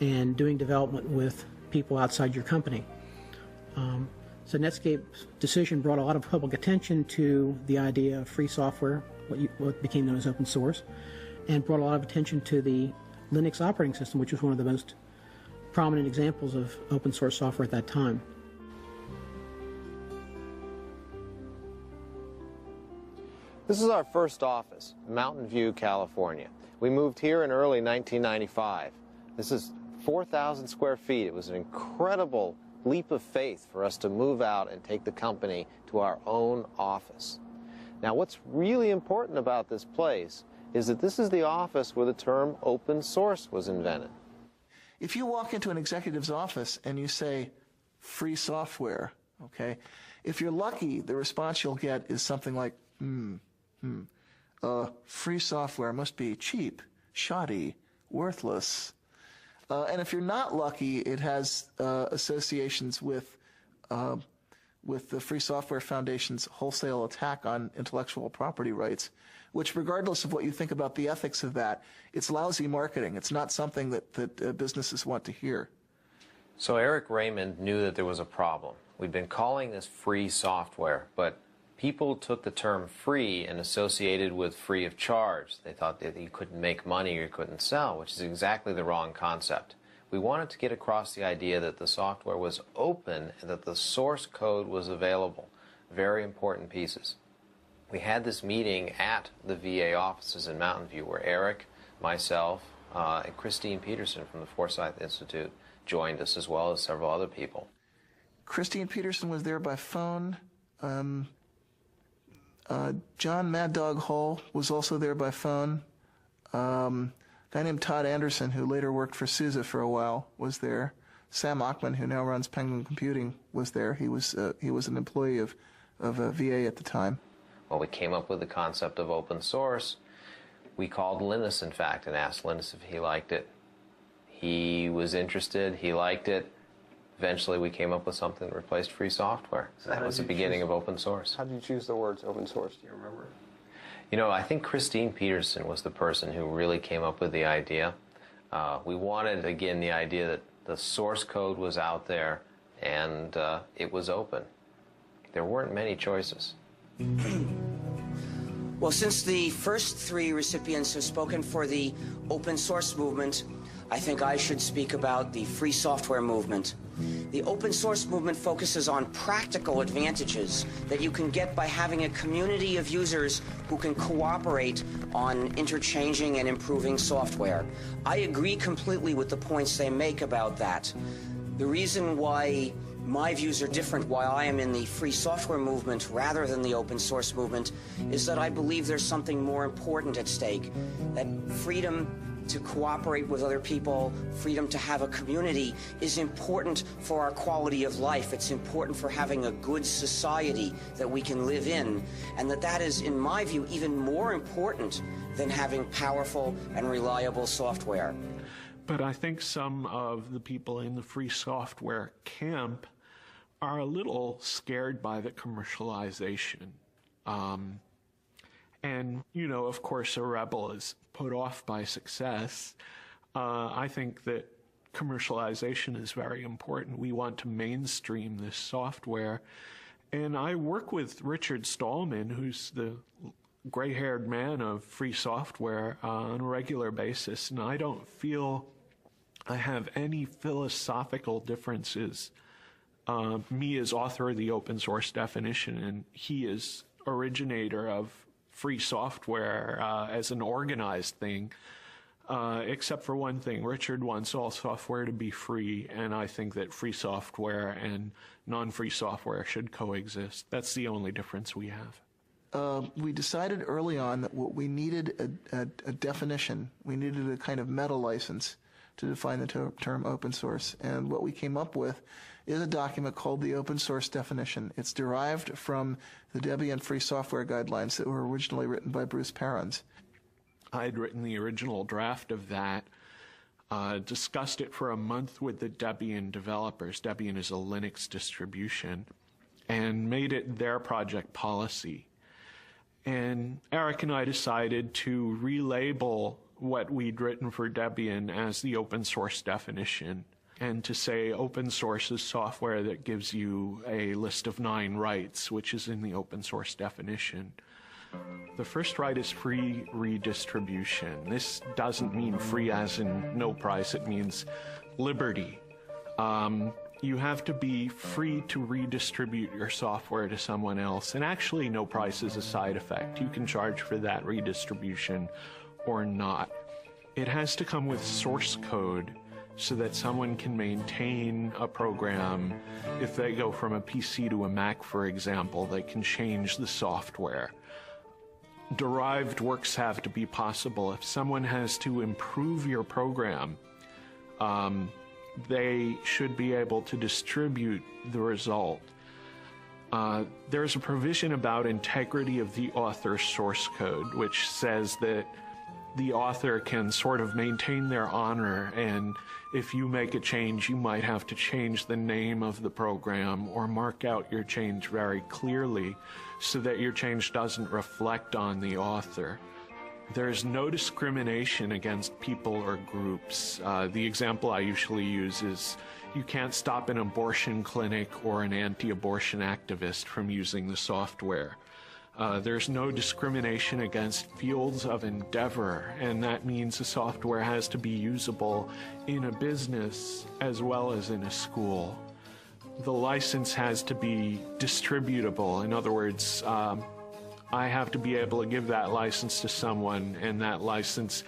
and doing development with people outside your company. So Netscape's decision brought a lot of public attention to the idea of free software, what became known as open source, and brought a lot of attention to the Linux operating system, which was one of the most prominent examples of open source software at that time. This is our first office, Mountain View, California. We moved here in early 1995. This is 4,000 square feet. It was an incredible leap of faith for us to move out and take the company to our own office. Now, what's really important about this place is that this is the office where the term open source was invented. If you walk into an executive's office and you say, free software, okay, if you're lucky, the response you'll get is something like, free software must be cheap, shoddy, worthless. And if you're not lucky, it has associations with the Free Software Foundation's wholesale attack on intellectual property rights, which, regardless of what you think about the ethics of that, it's lousy marketing. It's not something that businesses want to hear. So Eric Raymond knew that there was a problem. We'd been calling this free software, but people took the term free and associated with free of charge. They thought that you couldn't make money or you couldn't sell, which is exactly the wrong concept. We wanted to get across the idea that the software was open and that the source code was available. Very important pieces. We had this meeting at the VA offices in Mountain View where Eric, myself, and Christine Peterson from the Forsyth Institute joined us, as well as several other people. Christine Peterson was there by phone. John Mad Dog Hall was also there by phone. A guy named Todd Anderson, who later worked for SUSE for a while, was there. Sam Achman, who now runs Penguin Computing, was there. He was an employee of VA at the time. Well, we came up with the concept of open source. We called Linus, in fact, and asked Linus if he liked it. He was interested. He liked it. Eventually, we came up with something that replaced free software. So that was the beginning of open source. How did you choose the words open source? Do you remember? You know, I think Christine Peterson was the person who really came up with the idea. We wanted, again, the idea that the source code was out there and it was open. There weren't many choices. Well, since the first three recipients have spoken for the open source movement, I think I should speak about the free software movement. The open source movement focuses on practical advantages that you can get by having a community of users who can cooperate on interchanging and improving software. I agree completely with the points they make about that. The reason why my views are different, why I am in the free software movement rather than the open source movement, is that I believe there's something more important at stake, that freedom to cooperate with other people, freedom to have a community is important for our quality of life. It's important for having a good society that we can live in, and that is, in my view, even more important than having powerful and reliable software. But I think some of the people in the free software camp are a little scared by the commercialization. And, you know, of course, a rebel is put off by success. I think that commercialization is very important. We want to mainstream this software. And I work with Richard Stallman, who's the gray-haired man of free software, on a regular basis. And I don't feel I have any philosophical differences. Me as author of the open source definition, and he is originator of free software as an organized thing, except for one thing. Richard wants all software to be free, and I think that free software and non-free software should coexist. That's the only difference we have. we decided early on that what we needed a definition. We needed a kind of meta license to define the term open source. And what we came up with is a document called the Open Source Definition. It's derived from the Debian Free Software Guidelines that were originally written by Bruce Perens. I had written the original draft of that, discussed it for a month with the Debian developers. Debian is a Linux distribution, and made it their project policy. And Eric and I decided to relabel what we'd written for Debian as the open source definition, and to say open source is software that gives you a list of 9 rights, which is in the open source definition. The first right is free redistribution. This doesn't mean free as in no price, it means liberty. You have to be free to redistribute your software to someone else, and actually no price is a side effect. You can charge for that redistribution or not. It has to come with source code so that someone can maintain a program. If they go from a PC to a Mac, for example, they can change the software. Derived works have to be possible. If someone has to improve your program, they should be able to distribute the result. There's a provision about integrity of the author's source code, which says that the author can sort of maintain their honor, and if you make a change, you might have to change the name of the program or mark out your change very clearly so that your change doesn't reflect on the author. There's no discrimination against people or groups. The example I usually use is you can't stop an abortion clinic or an anti-abortion activist from using the software. There's no discrimination against fields of endeavor, and that means the software has to be usable in a business as well as in a school. The license has to be distributable. In other words, I have to be able to give that license to someone, and that license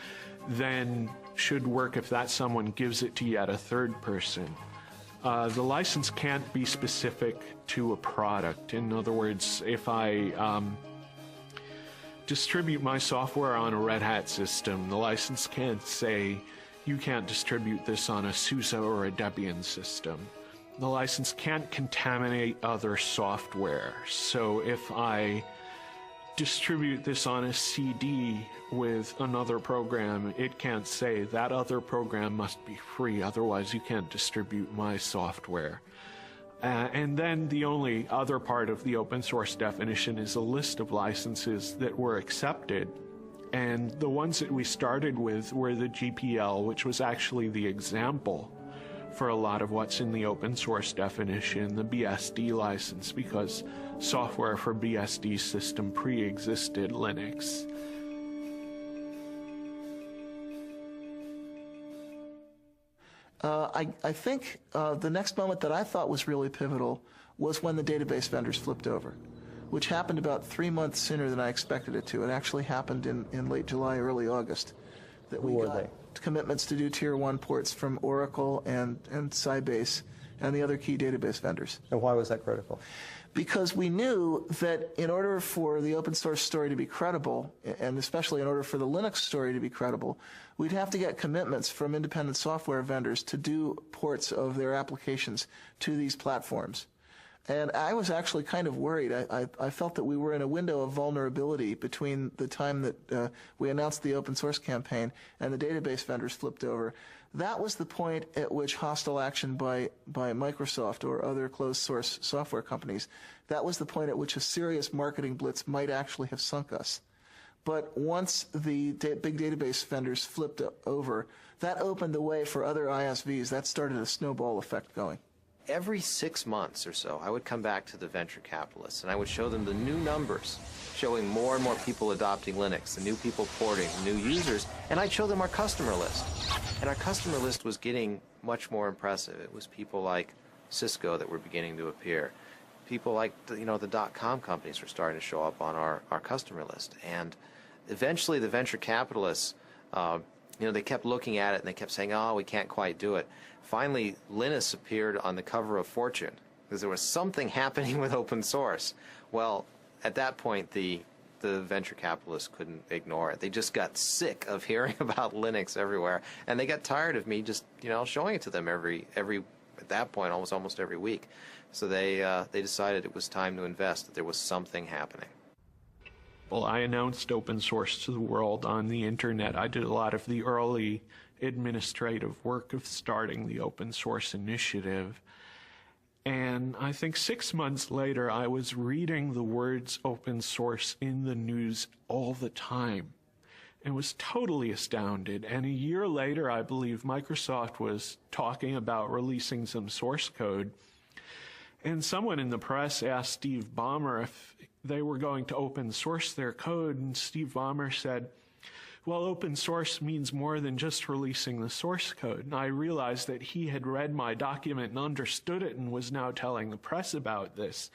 then should work if that someone gives it to yet a third person. The license can't be specific to a product. In other words, if I distribute my software on a Red Hat system, the license can't say you can't distribute this on a SUSE or a Debian system. The license can't contaminate other software. So if I distribute this on a CD with another program, it can't say that other program must be free, otherwise you can't distribute my software. And then the only other part of the open source definition is a list of licenses that were accepted. And the ones that we started with were the GPL, which was actually the example for a lot of what's in the open source definition, the BSD license, because software for BSD system pre-existed Linux. I think the next moment that I thought was really pivotal was when the database vendors flipped over, which happened about 3 months sooner than I expected it to. It actually happened in late July, early August. That we got commitments to do Tier 1 ports from Oracle and Sybase and the other key database vendors. And why was that critical? Because we knew that in order for the open source story to be credible, and especially in order for the Linux story to be credible, we'd have to get commitments from independent software vendors to do ports of their applications to these platforms. And I was actually kind of worried. I felt that we were in a window of vulnerability between the time that we announced the open source campaign and the database vendors flipped over. That was the point at which hostile action by Microsoft or other closed source software companies, that was the point at which a serious marketing blitz might actually have sunk us. But once the big database vendors flipped over, that opened the way for other ISVs. That started a snowball effect going. Every 6 months or so, I would come back to the venture capitalists and I would show them the new numbers, showing more and more people adopting Linux, the new people porting, new users, and I'd show them our customer list. And our customer list was getting much more impressive. It was people like Cisco that were beginning to appear. People like the .com companies were starting to show up on our customer list. And eventually the venture capitalists, they kept looking at it and they kept saying, oh, we can't quite do it. Finally, Linus appeared on the cover of Fortune because there was something happening with open source. Well, at that point, the the venture capitalists couldn't ignore it. They just got sick of hearing about Linux everywhere, and they got tired of me just, showing it to them every at that point almost every week. So they decided it was time to invest, that there was something happening. Well, I announced open source to the world on the internet. I did a lot of the early administrative work of starting the open source initiative. And I think 6 months later, I was reading the words open source in the news all the time and was totally astounded. And a year later, I believe Microsoft was talking about releasing some source code. And someone in the press asked Steve Ballmer if they were going to open source their code. And Steve Ballmer said, well, open source means more than just releasing the source code. And I realized that he had read my document and understood it and was now telling the press about this.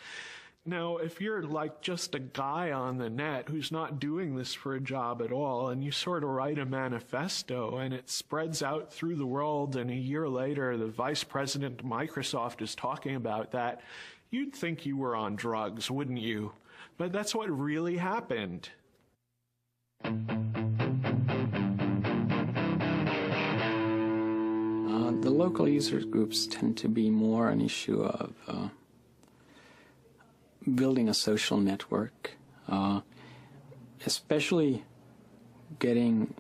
Now, if you're like just a guy on the net who's not doing this for a job at all, and you sort of write a manifesto and it spreads out through the world, and a year later the vice president of Microsoft is talking about that, you'd think you were on drugs, wouldn't you? But that's what really happened. The local users groups tend to be more an issue of building a social network, especially getting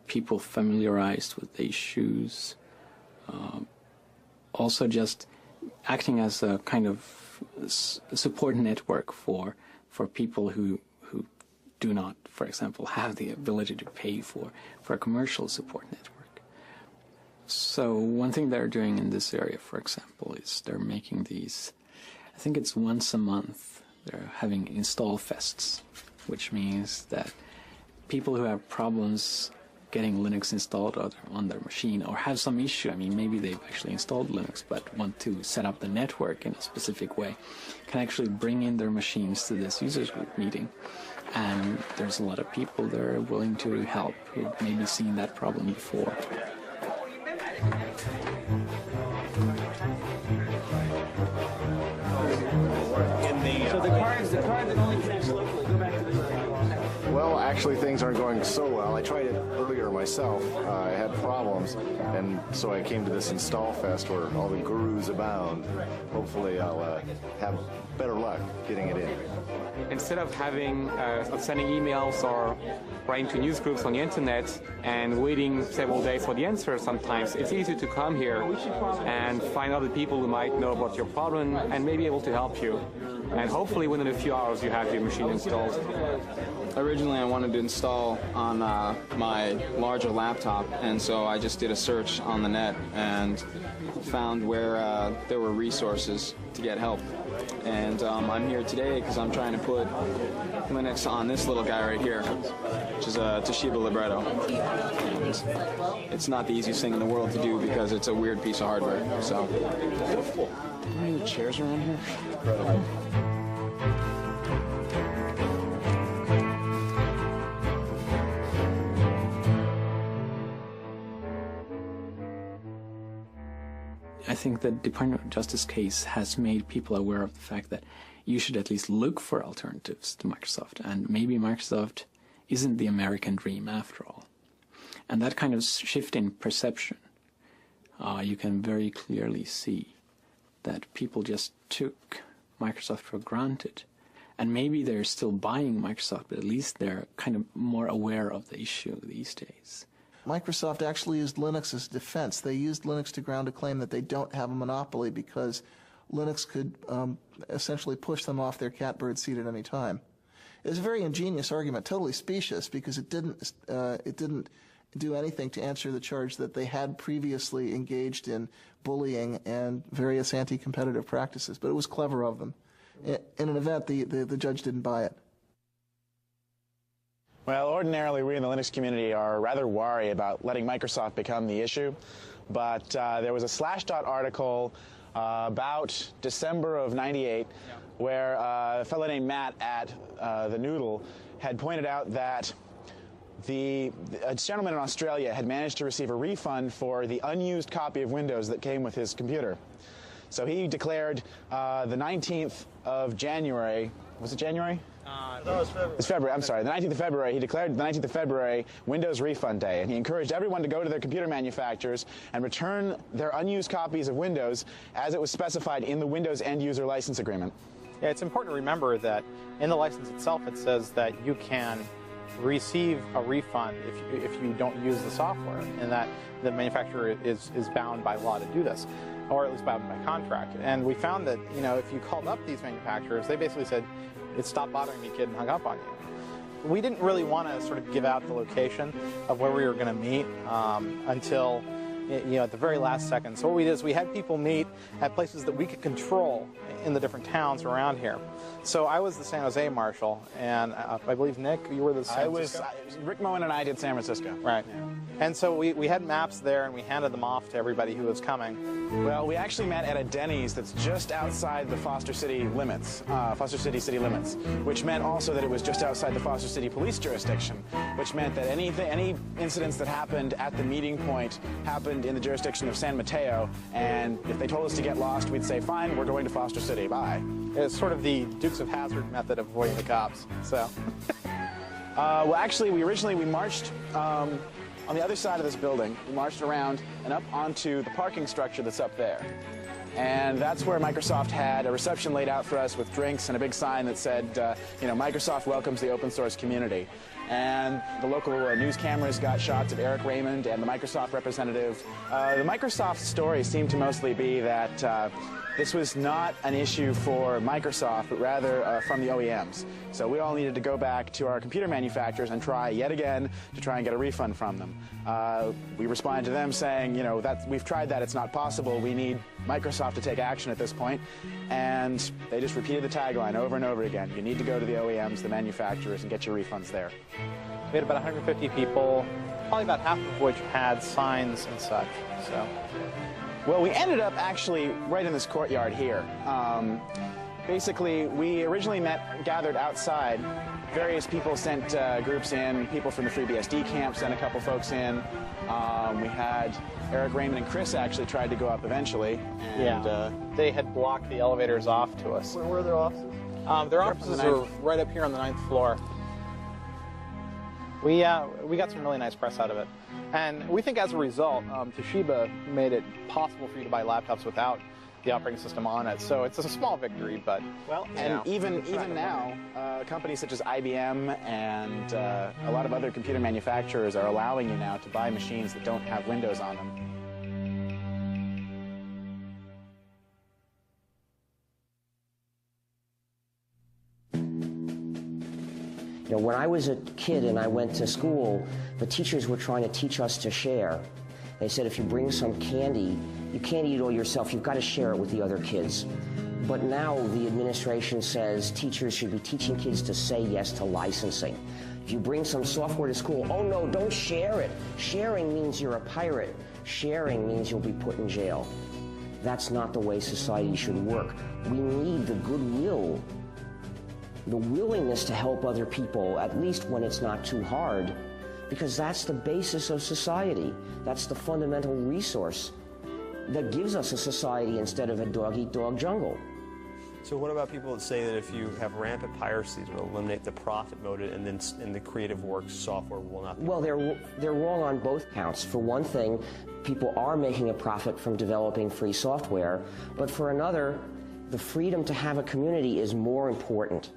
people familiarized with the issues, also just acting as a kind of support network for people who do not, for example, have the ability to pay for a commercial support network. So one thing they're doing in this area, for example, is they're making these, I think it's once a month, they're having install fests, which means that people who have problems getting Linux installed on their machine or have some issue, I mean, maybe they've actually installed Linux but want to set up the network in a specific way, can actually bring in their machines to this users group meeting. And there's a lot of people that are willing to help who've maybe seen that problem before. So the card that only connects locally, go back to the Well, actually, things aren't going so well. I tried it earlier myself. I had problems, and so I came to this Install Fest where all the gurus abound. Hopefully, I'll have better luck getting it in. Instead of sending emails or writing to news groups on the internet and waiting several days for the answer sometimes, it's easy to come here and find other people who might know about your problem and may be able to help you. And hopefully within a few hours you have your machine installed. Originally I wanted to install on my larger laptop, and so I just did a search on the net and found where there were resources to get help. And I'm here today because I'm trying to put Linux on this little guy right here, which is a Toshiba Libretto. And it's not the easiest thing in the world to do because it's a weird piece of hardware. So, are there any chairs around here? I think the Department of Justice case has made people aware of the fact that you should at least look for alternatives to Microsoft, and maybe Microsoft isn't the American dream after all. And that kind of shift in perception, you can very clearly see that people just took Microsoft for granted. And maybe they're still buying Microsoft, but at least they're kind of more aware of the issue these days. Microsoft actually used Linux as defense. They used Linux to ground a claim that they don't have a monopoly because Linux could essentially push them off their catbird seat at any time. It was a very ingenious argument, totally specious, because it didn't do anything to answer the charge that they had previously engaged in bullying and various anti-competitive practices. But it was clever of them. In an event, the judge didn't buy it. Well, ordinarily we in the Linux community are rather wary about letting Microsoft become the issue, but there was a Slashdot article about December of '98 where a fellow named Matt at the Noodle had pointed out that a gentleman in Australia had managed to receive a refund for the unused copy of Windows that came with his computer. So he declared the 19th of January, was it January? It's February, I'm sorry, the 19th of February. He declared the 19th of February Windows Refund Day, and he encouraged everyone to go to their computer manufacturers and return their unused copies of Windows as it was specified in the Windows End User License Agreement. Yeah, it's important to remember that in the license itself it says that you can receive a refund if you don't use the software, and that the manufacturer is bound by law to do this, or at least bound by contract. And we found that, you know, if you called up these manufacturers, they basically said, "It stopped bothering me, kid," and hung up on you. We didn't really want to sort of give out the location of where we were going to meet until, you know, at the very last second. So what we did is we had people meet at places that we could control in the different towns around here. So I was the San Jose marshal, and I believe, Nick, you were the San Francisco? Rick Moen and I did San Francisco. Right. Yeah. And so we had maps there, and we handed them off to everybody who was coming. Well, we actually met at a Denny's that's just outside the Foster City limits, Foster City city limits, which meant also that it was just outside the Foster City police jurisdiction, which meant that any incidents that happened at the meeting point happened in the jurisdiction of San Mateo, and if they told us to get lost, we'd say, fine, we're going to Foster City, bye. It's sort of the Dukes of Hazzard method of avoiding the cops, so. Well, actually, we marched on the other side of this building. We marched around and up onto the parking structure that's up there. And that's where Microsoft had a reception laid out for us with drinks and a big sign that said, you know, Microsoft welcomes the open source community. And the local news cameras got shots of Eric Raymond and the Microsoft representative. The Microsoft story seemed to mostly be that this was not an issue for Microsoft, but rather from the OEMs. So we all needed to go back to our computer manufacturers and try yet again to try and get a refund from them. We responded to them saying, you know, we've tried that, it's not possible. We need Microsoft to take action at this point. And they just repeated the tagline over and over again. You need to go to the OEMs, the manufacturers, and get your refunds there. We had about 150 people, probably about half of which had signs and such, so. Well, we ended up actually right in this courtyard here. Basically, we originally gathered outside. Various people sent groups in. People from the FreeBSD camp sent a couple folks in. We had Eric Raymond and Chris actually tried to go up eventually. And, they had blocked the elevators off to us. Where were their offices? Their offices are right up here on the 9th floor. We got some really nice press out of it. And we think as a result, Toshiba made it possible for you to buy laptops without the operating system on it. So it's a small victory, but, well, and even now, companies such as IBM and a lot of other computer manufacturers are allowing you now to buy machines that don't have Windows on them. You know, when I was a kid and I went to school, the teachers were trying to teach us to share. They said if you bring some candy, you can't eat it all yourself, you've got to share it with the other kids. But now the administration says teachers should be teaching kids to say yes to licensing. If you bring some software to school, oh no, don't share it. Sharing means you're a pirate. Sharing means you'll be put in jail. That's not the way society should work. We need the goodwill, the willingness to help other people, at least when it's not too hard, because that's the basis of society. That's the fundamental resource that gives us a society instead of a dog-eat-dog jungle. So what about people that say that if you have rampant piracy, it will eliminate the profit motive, and then in the creative works software will not be? Well, they're wrong on both counts. For one thing, people are making a profit from developing free software, but for another, the freedom to have a community is more important.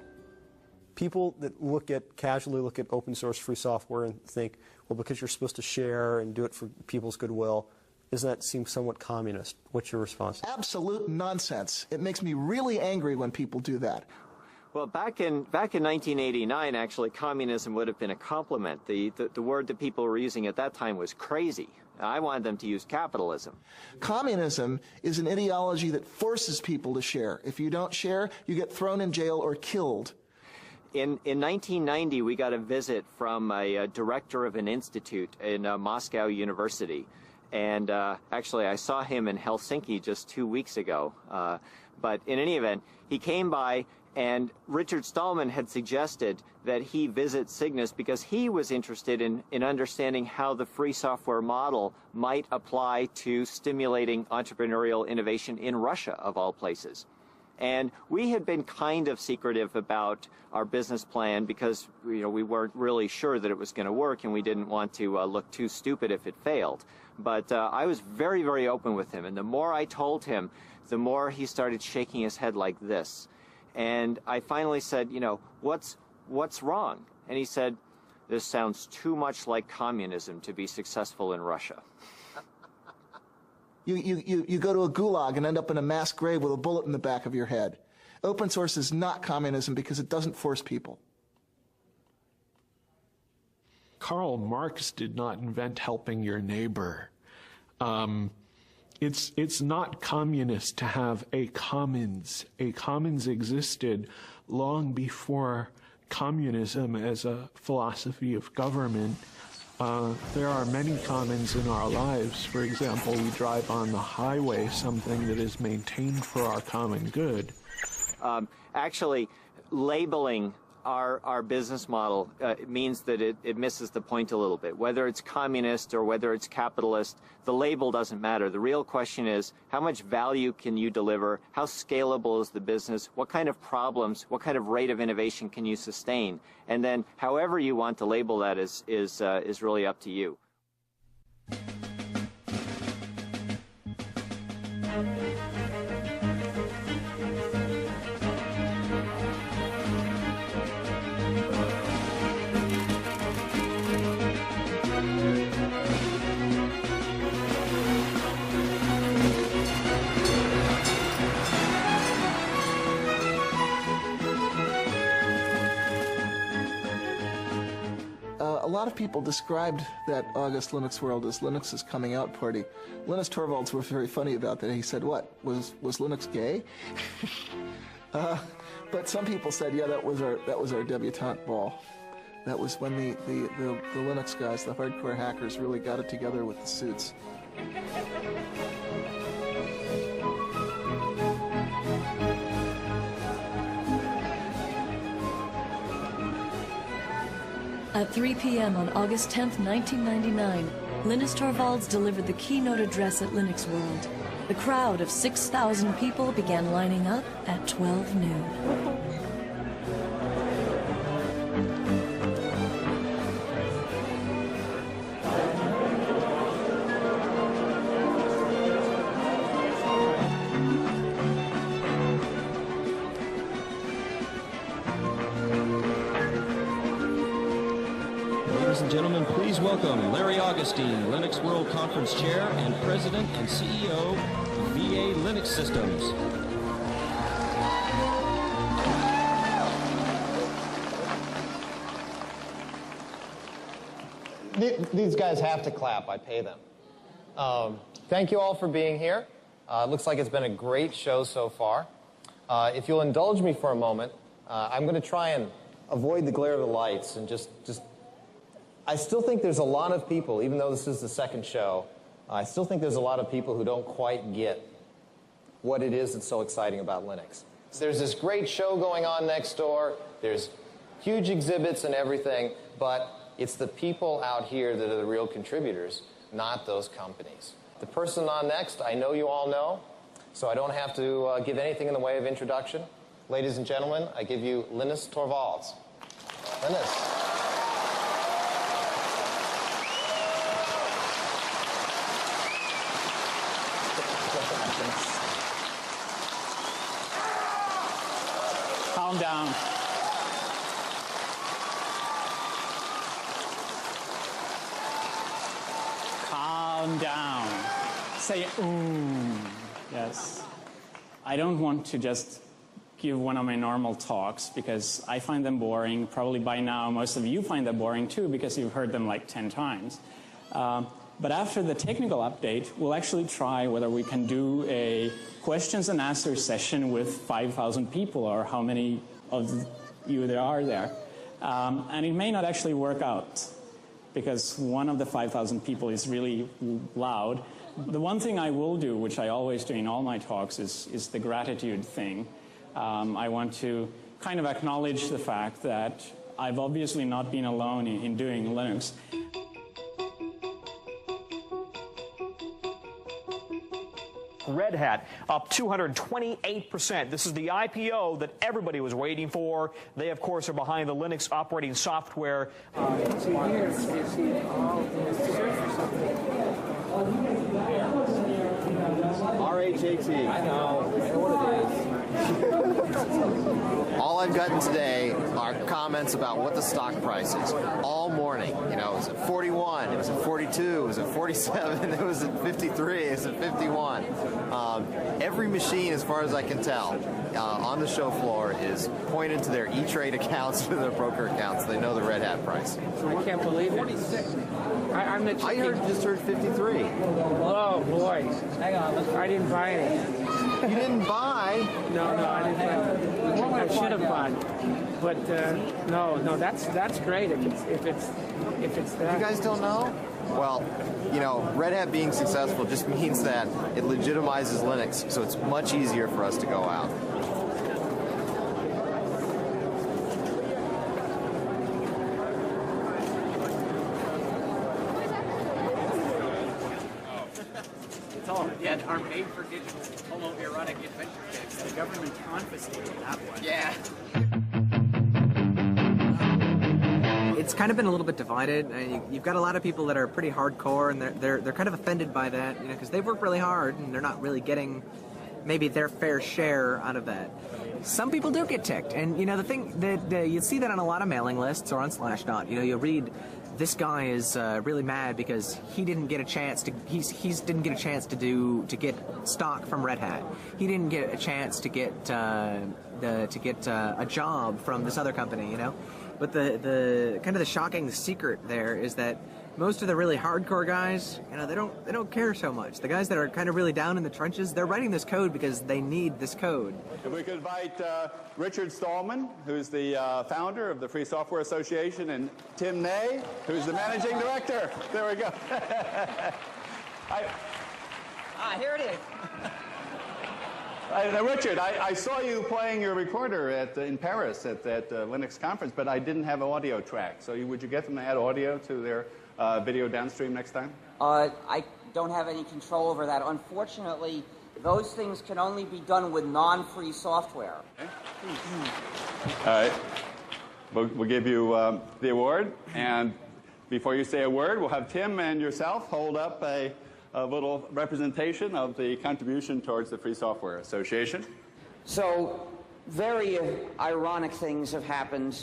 People that casually look at open source free software and think, well, because you're supposed to share and do it for people's goodwill, doesn't that seem somewhat communist? What's your response? Absolute nonsense. It makes me really angry when people do that. Well, back in 1989, actually, communism would have been a compliment. The word that people were using at that time was crazy. I wanted them to use capitalism. Communism is an ideology that forces people to share. If you don't share, you get thrown in jail or killed. In 1990, we got a visit from a director of an institute in Moscow University. And actually, I saw him in Helsinki just 2 weeks ago. But in any event, he came by, and Richard Stallman had suggested that he visit Cygnus because he was interested in understanding how the free software model might apply to stimulating entrepreneurial innovation in Russia, of all places. And we had been kind of secretive about our business plan because we weren't really sure that it was going to work, and we didn't want to look too stupid if it failed. But I was very, very open with him, and the more I told him, the more he started shaking his head like this. And I finally said, what's wrong? And he said, this sounds too much like communism to be successful in Russia. You go to a gulag and end up in a mass grave with a bullet in the back of your head. Open source is not communism because it doesn't force people. Karl Marx did not invent helping your neighbor. It's not communist to have a commons. A commons existed long before communism as a philosophy of government. There are many commons in our lives. For example, we drive on the highway, something that is maintained for our common good. Actually, labeling our business model means that it misses the point a little bit. Whether it's communist or whether it's capitalist, the label doesn't matter. The real question is, how much value can you deliver? How scalable is the business? What kind of problems, what kind of rate of innovation can you sustain? And then however you want to label that is really up to you. A lot of people described that August Linux World as Linux's coming out party. Linus Torvalds was very funny about that. He said, what, was Linux gay? But some people said, yeah, that was our debutante ball. That was when the Linux guys, the hardcore hackers, really got it together with the suits. At 3 p.m. on August 10th, 1999, Linus Torvalds delivered the keynote address at Linux World. The crowd of 6,000 people began lining up at 12 noon. Gentlemen, please welcome Larry Augustine, Linux World Conference Chair and President and CEO of VA Linux Systems. These guys have to clap. I pay them. Thank you all for being here. It looks like it's been a great show so far. If you'll indulge me for a moment, I'm going to try and avoid the glare of the lights and just I still think there's a lot of people, even though this is the second show, I still think there's a lot of people who don't quite get what it is that's so exciting about Linux. So there's this great show going on next door, there's huge exhibits and everything, but it's the people out here that are the real contributors, not those companies. The person on next, I know you all know, so I don't have to give anything in the way of introduction. Ladies and gentlemen, I give you Linus Torvalds. Linus. Calm down. Calm down. Say, ooh. Yes. I don't want to just give one of my normal talks because I find them boring. Probably by now most of you find them boring too because you've heard them like 10 times. But after the technical update, we'll actually try whether we can do a questions and answers session with 5,000 people or how many of you there are there. And it may not actually work out because one of the 5,000 people is really loud. The one thing I will do, which I always do in all my talks, is the gratitude thing. I want to kind of acknowledge the fact that I've obviously not been alone in doing Linux. Red Hat up 228%. This is the IPO that everybody was waiting for. They, of course, are behind the Linux operating software. RHAT. I know what it is. All I've gotten today are comments about what the stock price is all morning. You know, it was at 41, it was at 42, it was at 47, it was at 53, it was at 51. Every machine, as far as I can tell, on the show floor is pointed to their E-Trade accounts or their broker accounts. They know the Red Hat price. I can't believe it. 46. Just heard 53. Oh boy! Hang on, I didn't buy any. You didn't buy? No, I didn't buy. I should have bought, but no. That's great if it's that. You guys don't know? Well, you know, Red Hat being successful just means that it legitimizes Linux, so it's much easier for us to go out. Yeah, our made-for-digital homoerotic adventure kits. The government confiscated that one. Yeah. It's kind of been a little bit divided. You've got a lot of people that are pretty hardcore, and they're kind of offended by that, you know, because they work really hard and they're not really getting maybe their fair share out of that. Some people do get ticked, and you know the thing that you see that on a lot of mailing lists or on Slashdot. You know, you'll read, this guy is really mad because he didn't get a chance to didn't get a chance to get stock from Red Hat. He didn't get a chance to get a job from this other company, you know. But the kind of the shocking secret there is that most of the really hardcore guys, you know, they don't care so much. The guys that are kind of really down in the trenches, they're writing this code because they need this code. If we could invite Richard Stallman, who's the founder of the Free Software Association, and Tim Ney, who's the managing director. There we go. Here it is. Richard, I saw you playing your recorder in Paris at that Linux conference, but I didn't have an audio track. So would you get them to add audio to their video downstream next time? I don't have any control over that. Unfortunately, those things can only be done with non-free software. Okay. All right. We'll give you the award, and before you say a word, we'll have Tim and yourself hold up a little representation of the contribution towards the Free Software Association. So, very ironic things have happened,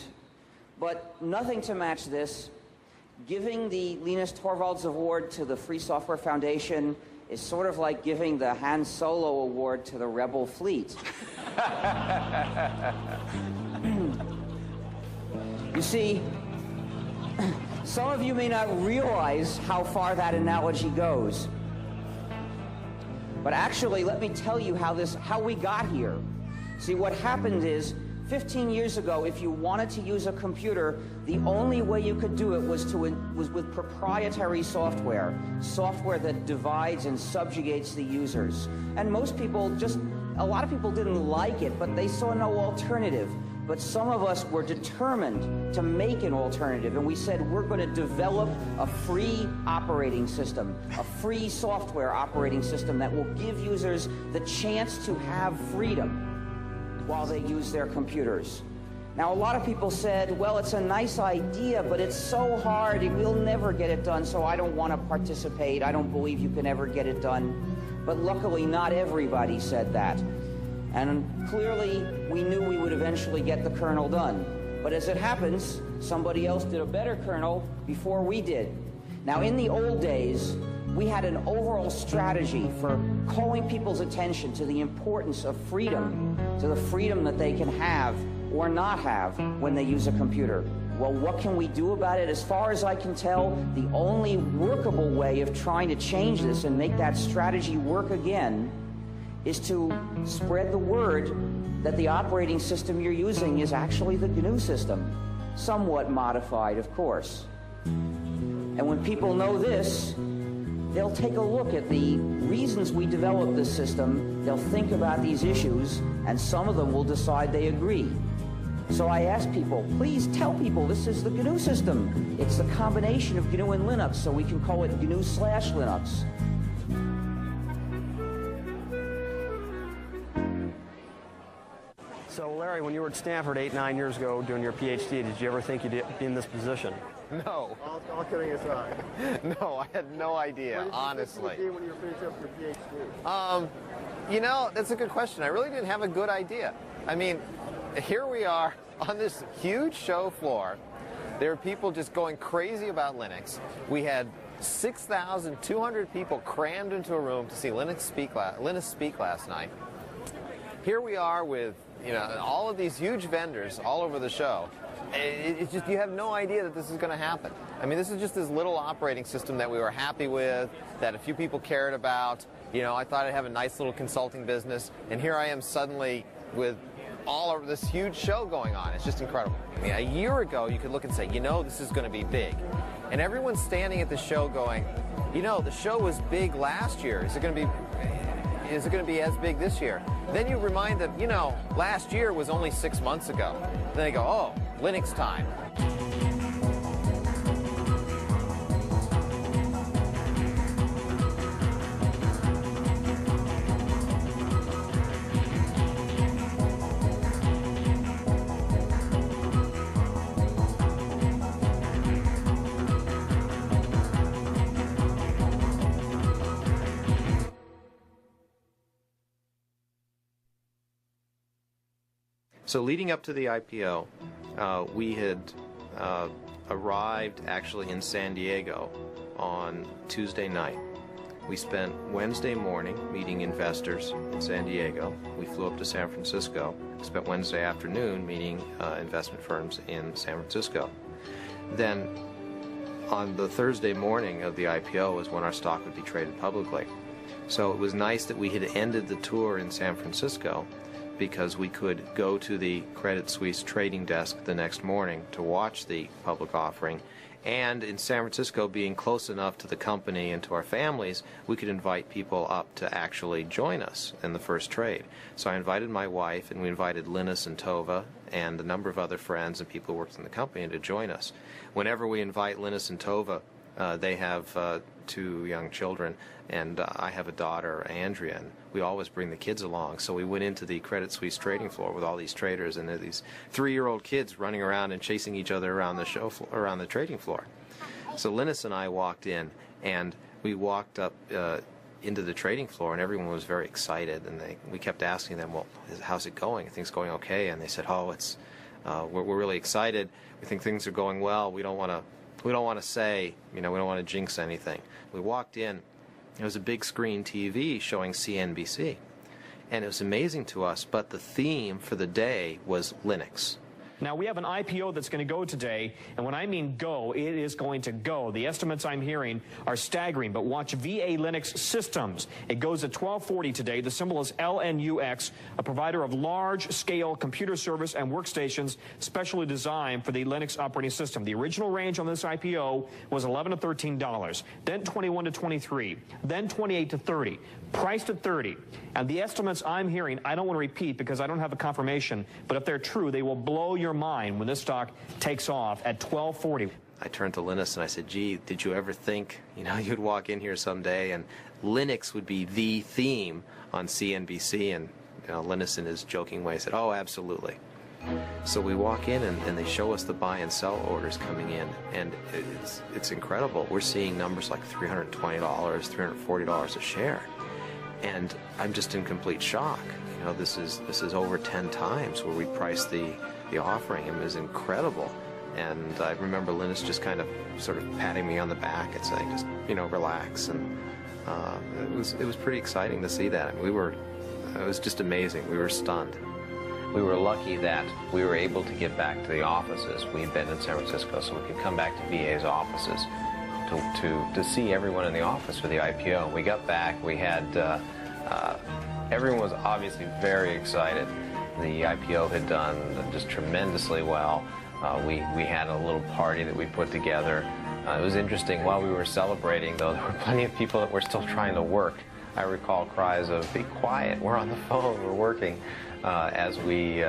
but nothing to match this. Giving the Linus Torvalds Award to the Free Software Foundation is sort of like giving the Han Solo Award to the Rebel Fleet. You see, some of you may not realize how far that analogy goes. But actually, let me tell you how we got here. See, what happened is, 15 years ago, if you wanted to use a computer, the only way you could do it was with proprietary software that divides and subjugates the users. And most people a lot of people didn't like it, but they saw no alternative. But some of us were determined to make an alternative, and we said we're going to develop a free operating system, a free software operating system that will give users the chance to have freedom while they use their computers. Now, a lot of people said, well, it's a nice idea, but it's so hard, we'll never get it done, so I don't want to participate. I don't believe you can ever get it done. But luckily, not everybody said that. And clearly, we knew we would eventually get the kernel done. But as it happens, somebody else did a better kernel before we did. Now, in the old days, we had an overall strategy for calling people's attention to the importance of freedom, to the freedom that they can have or not have when they use a computer. Well, what can we do about it? As far as I can tell, the only workable way of trying to change this and make that strategy work again is to spread the word that the operating system you're using is actually the GNU system, somewhat modified, of course. And when people know this, they'll take a look at the reasons we developed this system, they'll think about these issues, and some of them will decide they agree. So I ask people, please tell people this is the GNU system. It's the combination of GNU and Linux, so we can call it GNU/Linux. So, Larry, when you were at Stanford 8-9 years ago doing your PhD, did you ever think you'd be in this position? No. All kidding aside. No, I had no idea, honestly. What did you think when you were finishing up your PhD? You know, that's a good question. I really didn't have a good idea. I mean, here we are on this huge show floor. There are people just going crazy about Linux. We had 6,200 people crammed into a room to see Linus speak last night. Here we are with, you know, all of these huge vendors all over the show. It's just, you have no idea that this is going to happen. I mean, this is just this little operating system that we were happy with, that a few people cared about. You know, I thought I'd have a nice little consulting business, and here I am suddenly with all of this huge show going on. It's just incredible. I mean, a year ago, you could look and say, you know, this is going to be big. And everyone's standing at the show going, you know, the show was big last year. Is it going to be as big this year? Then you remind them, you know, last year was only 6 months ago. Then they go, oh, Linux time. So leading up to the IPO, we had arrived actually in San Diego on Tuesday night. We spent Wednesday morning meeting investors in San Diego. We flew up to San Francisco. Spent Wednesday afternoon meeting investment firms in San Francisco. Then on the Thursday morning of the IPO is when our stock would be traded publicly. So it was nice that we had ended the tour in San Francisco, because we could go to the Credit Suisse trading desk the next morning to watch the public offering. And in San Francisco, being close enough to the company and to our families, we could invite people up to actually join us in the first trade. So I invited my wife, and we invited Linus and Tova and a number of other friends and people who worked in the company to join us. Whenever we invite Linus and Tova, they have 2 young children, and I have a daughter, Andrea, and we always bring the kids along. So we went into the Credit Suisse trading floor with all these traders, and there are these 3-year-old kids running around and chasing each other around the show around the trading floor. So Linus and I walked in, and we walked up into the trading floor, and everyone was very excited. And we kept asking them, "Well, how's it going? Are things going okay?" And they said, "Oh, it's we're really excited. We think things are going well. We don't want to say, you know, we don't want to jinx anything." We walked in. There was a big screen TV showing CNBC, and it was amazing to us, but the theme for the day was Linux. Now, we have an IPO that's going to go today, and when I mean go, it is going to go. The estimates I'm hearing are staggering, but watch VA Linux Systems. It goes at 1240 today. The symbol is LNUX, a provider of large-scale computer service and workstations specially designed for the Linux operating system. The original range on this IPO was $11 to $13, then $21 to $23, then $28 to $30, priced at $30. And the estimates I'm hearing, I don't want to repeat because I don't have a confirmation, but if they're true, they will blow your mind when this stock takes off at 1240. I turned to Linus and I said, "Gee, did you ever think, you know, you'd walk in here someday and Linux would be the theme on CNBC?" And you know, Linus, in his joking way, said, "Oh, absolutely." So we walk in and they show us the buy and sell orders coming in, and it's incredible. We're seeing numbers like $320, $340 a share, and I'm just in complete shock. You know, this is over 10 times where we priced the offering. It was incredible. And I remember Linus just kind of sort of patting me on the back and saying, just, you know, relax. And it was pretty exciting to see that. I mean, it was just amazing. We were stunned. We were lucky that we were able to get back to the offices. We'd been in San Francisco, so we could come back to VA's offices to see everyone in the office for the IPO. We got back. We had everyone was obviously very excited. The IPO had done just tremendously well. We had a little party that we put together. It was interesting. While we were celebrating, though, there were plenty of people that were still trying to work. I recall cries of, "Be quiet, we're on the phone, we're working," as we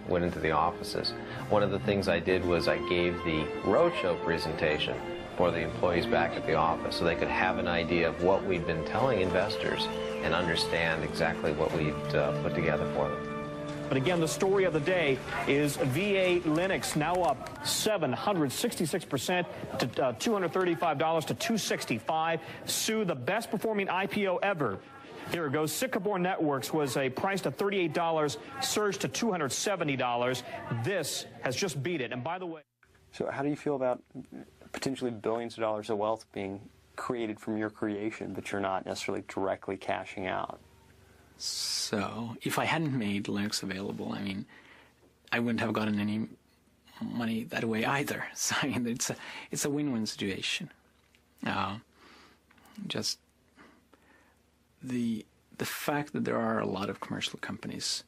went into the offices. One of the things I did was I gave the roadshow presentation for the employees back at the office so they could have an idea of what we'd been telling investors and understand exactly what we'd put together for them. But again, the story of the day is VA Linux now up 766% to $235 to $265. Sue, the best performing IPO ever. Here it goes. Sycamore Networks was priced at $38, surged to $270. This has just beat it. And by the way, so how do you feel about potentially billions of dollars of wealth being created from your creation, but you're not necessarily directly cashing out? So if I hadn't made Linux available, I mean, I wouldn't have gotten any money that way either. So I mean, it's a win-win situation. Just the fact that there are a lot of commercial companies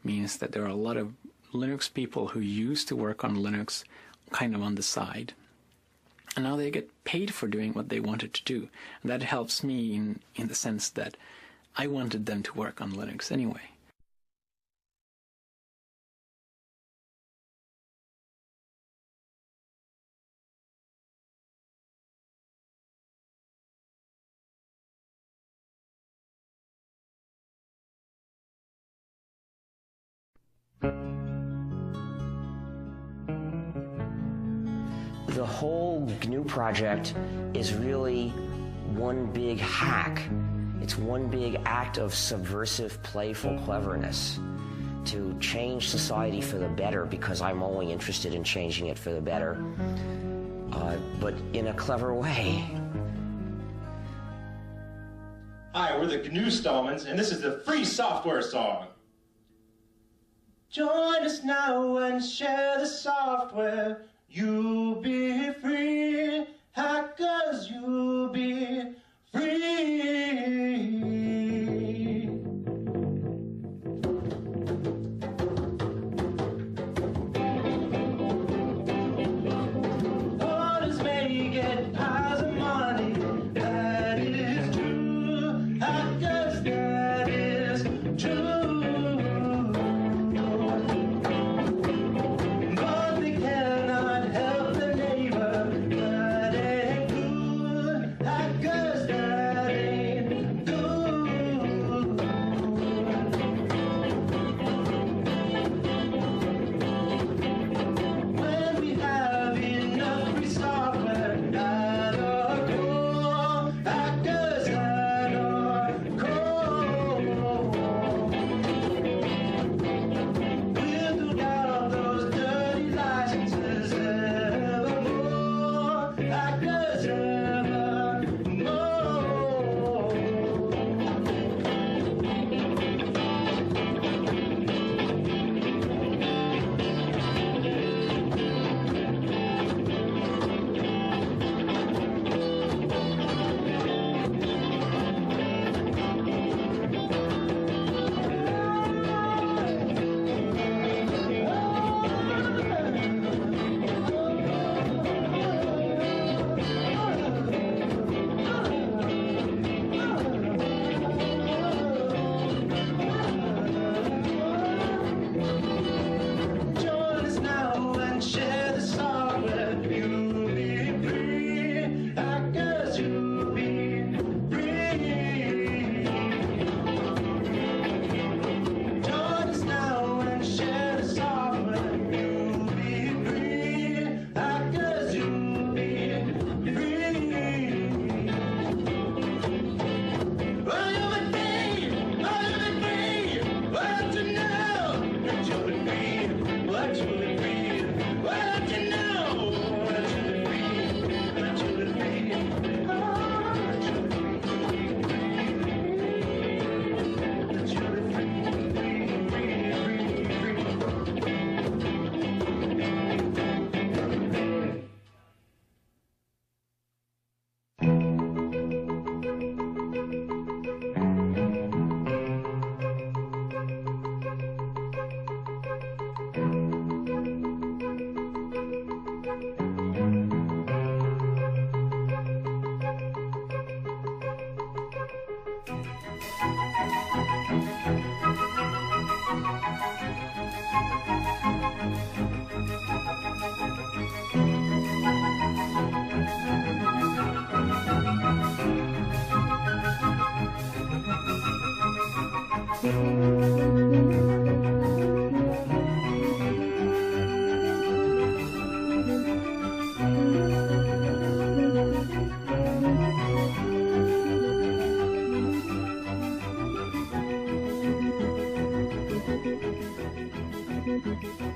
means that there are a lot of Linux people who used to work on Linux kind of on the side. And now they get paid for doing what they wanted to do. And that helps me in the sense that I wanted them to work on Linux anyway. The whole GNU project is really one big hack. It's one big act of subversive, playful cleverness to change society for the better, because I'm only interested in changing it for the better, but in a clever way. Hi, we're the GNU Stallmans, and this is the free software song. Join us now and share the software. You'll be free, hackers, you'll be free. Others may get piles of money, that is true. Hackers, that is true. But they cannot help their neighbor, that ain't good. Hackers, that ain't good. When we have enough free software at our core, hackers at our core, we'll do down those dirty licenses evermore, hackers evermore. Join us now and share the software. You'll be free, hackers, you'll be free. Join us now and share the software. You'll be free, hackers, you'll be free. Well, you'll be free, oh, you'll be free. Well, to know that you'll be free, what you'll be free. Well, to know that you'll be free, that you'll be free. Oh, that you'll be free, that you'll be free, you.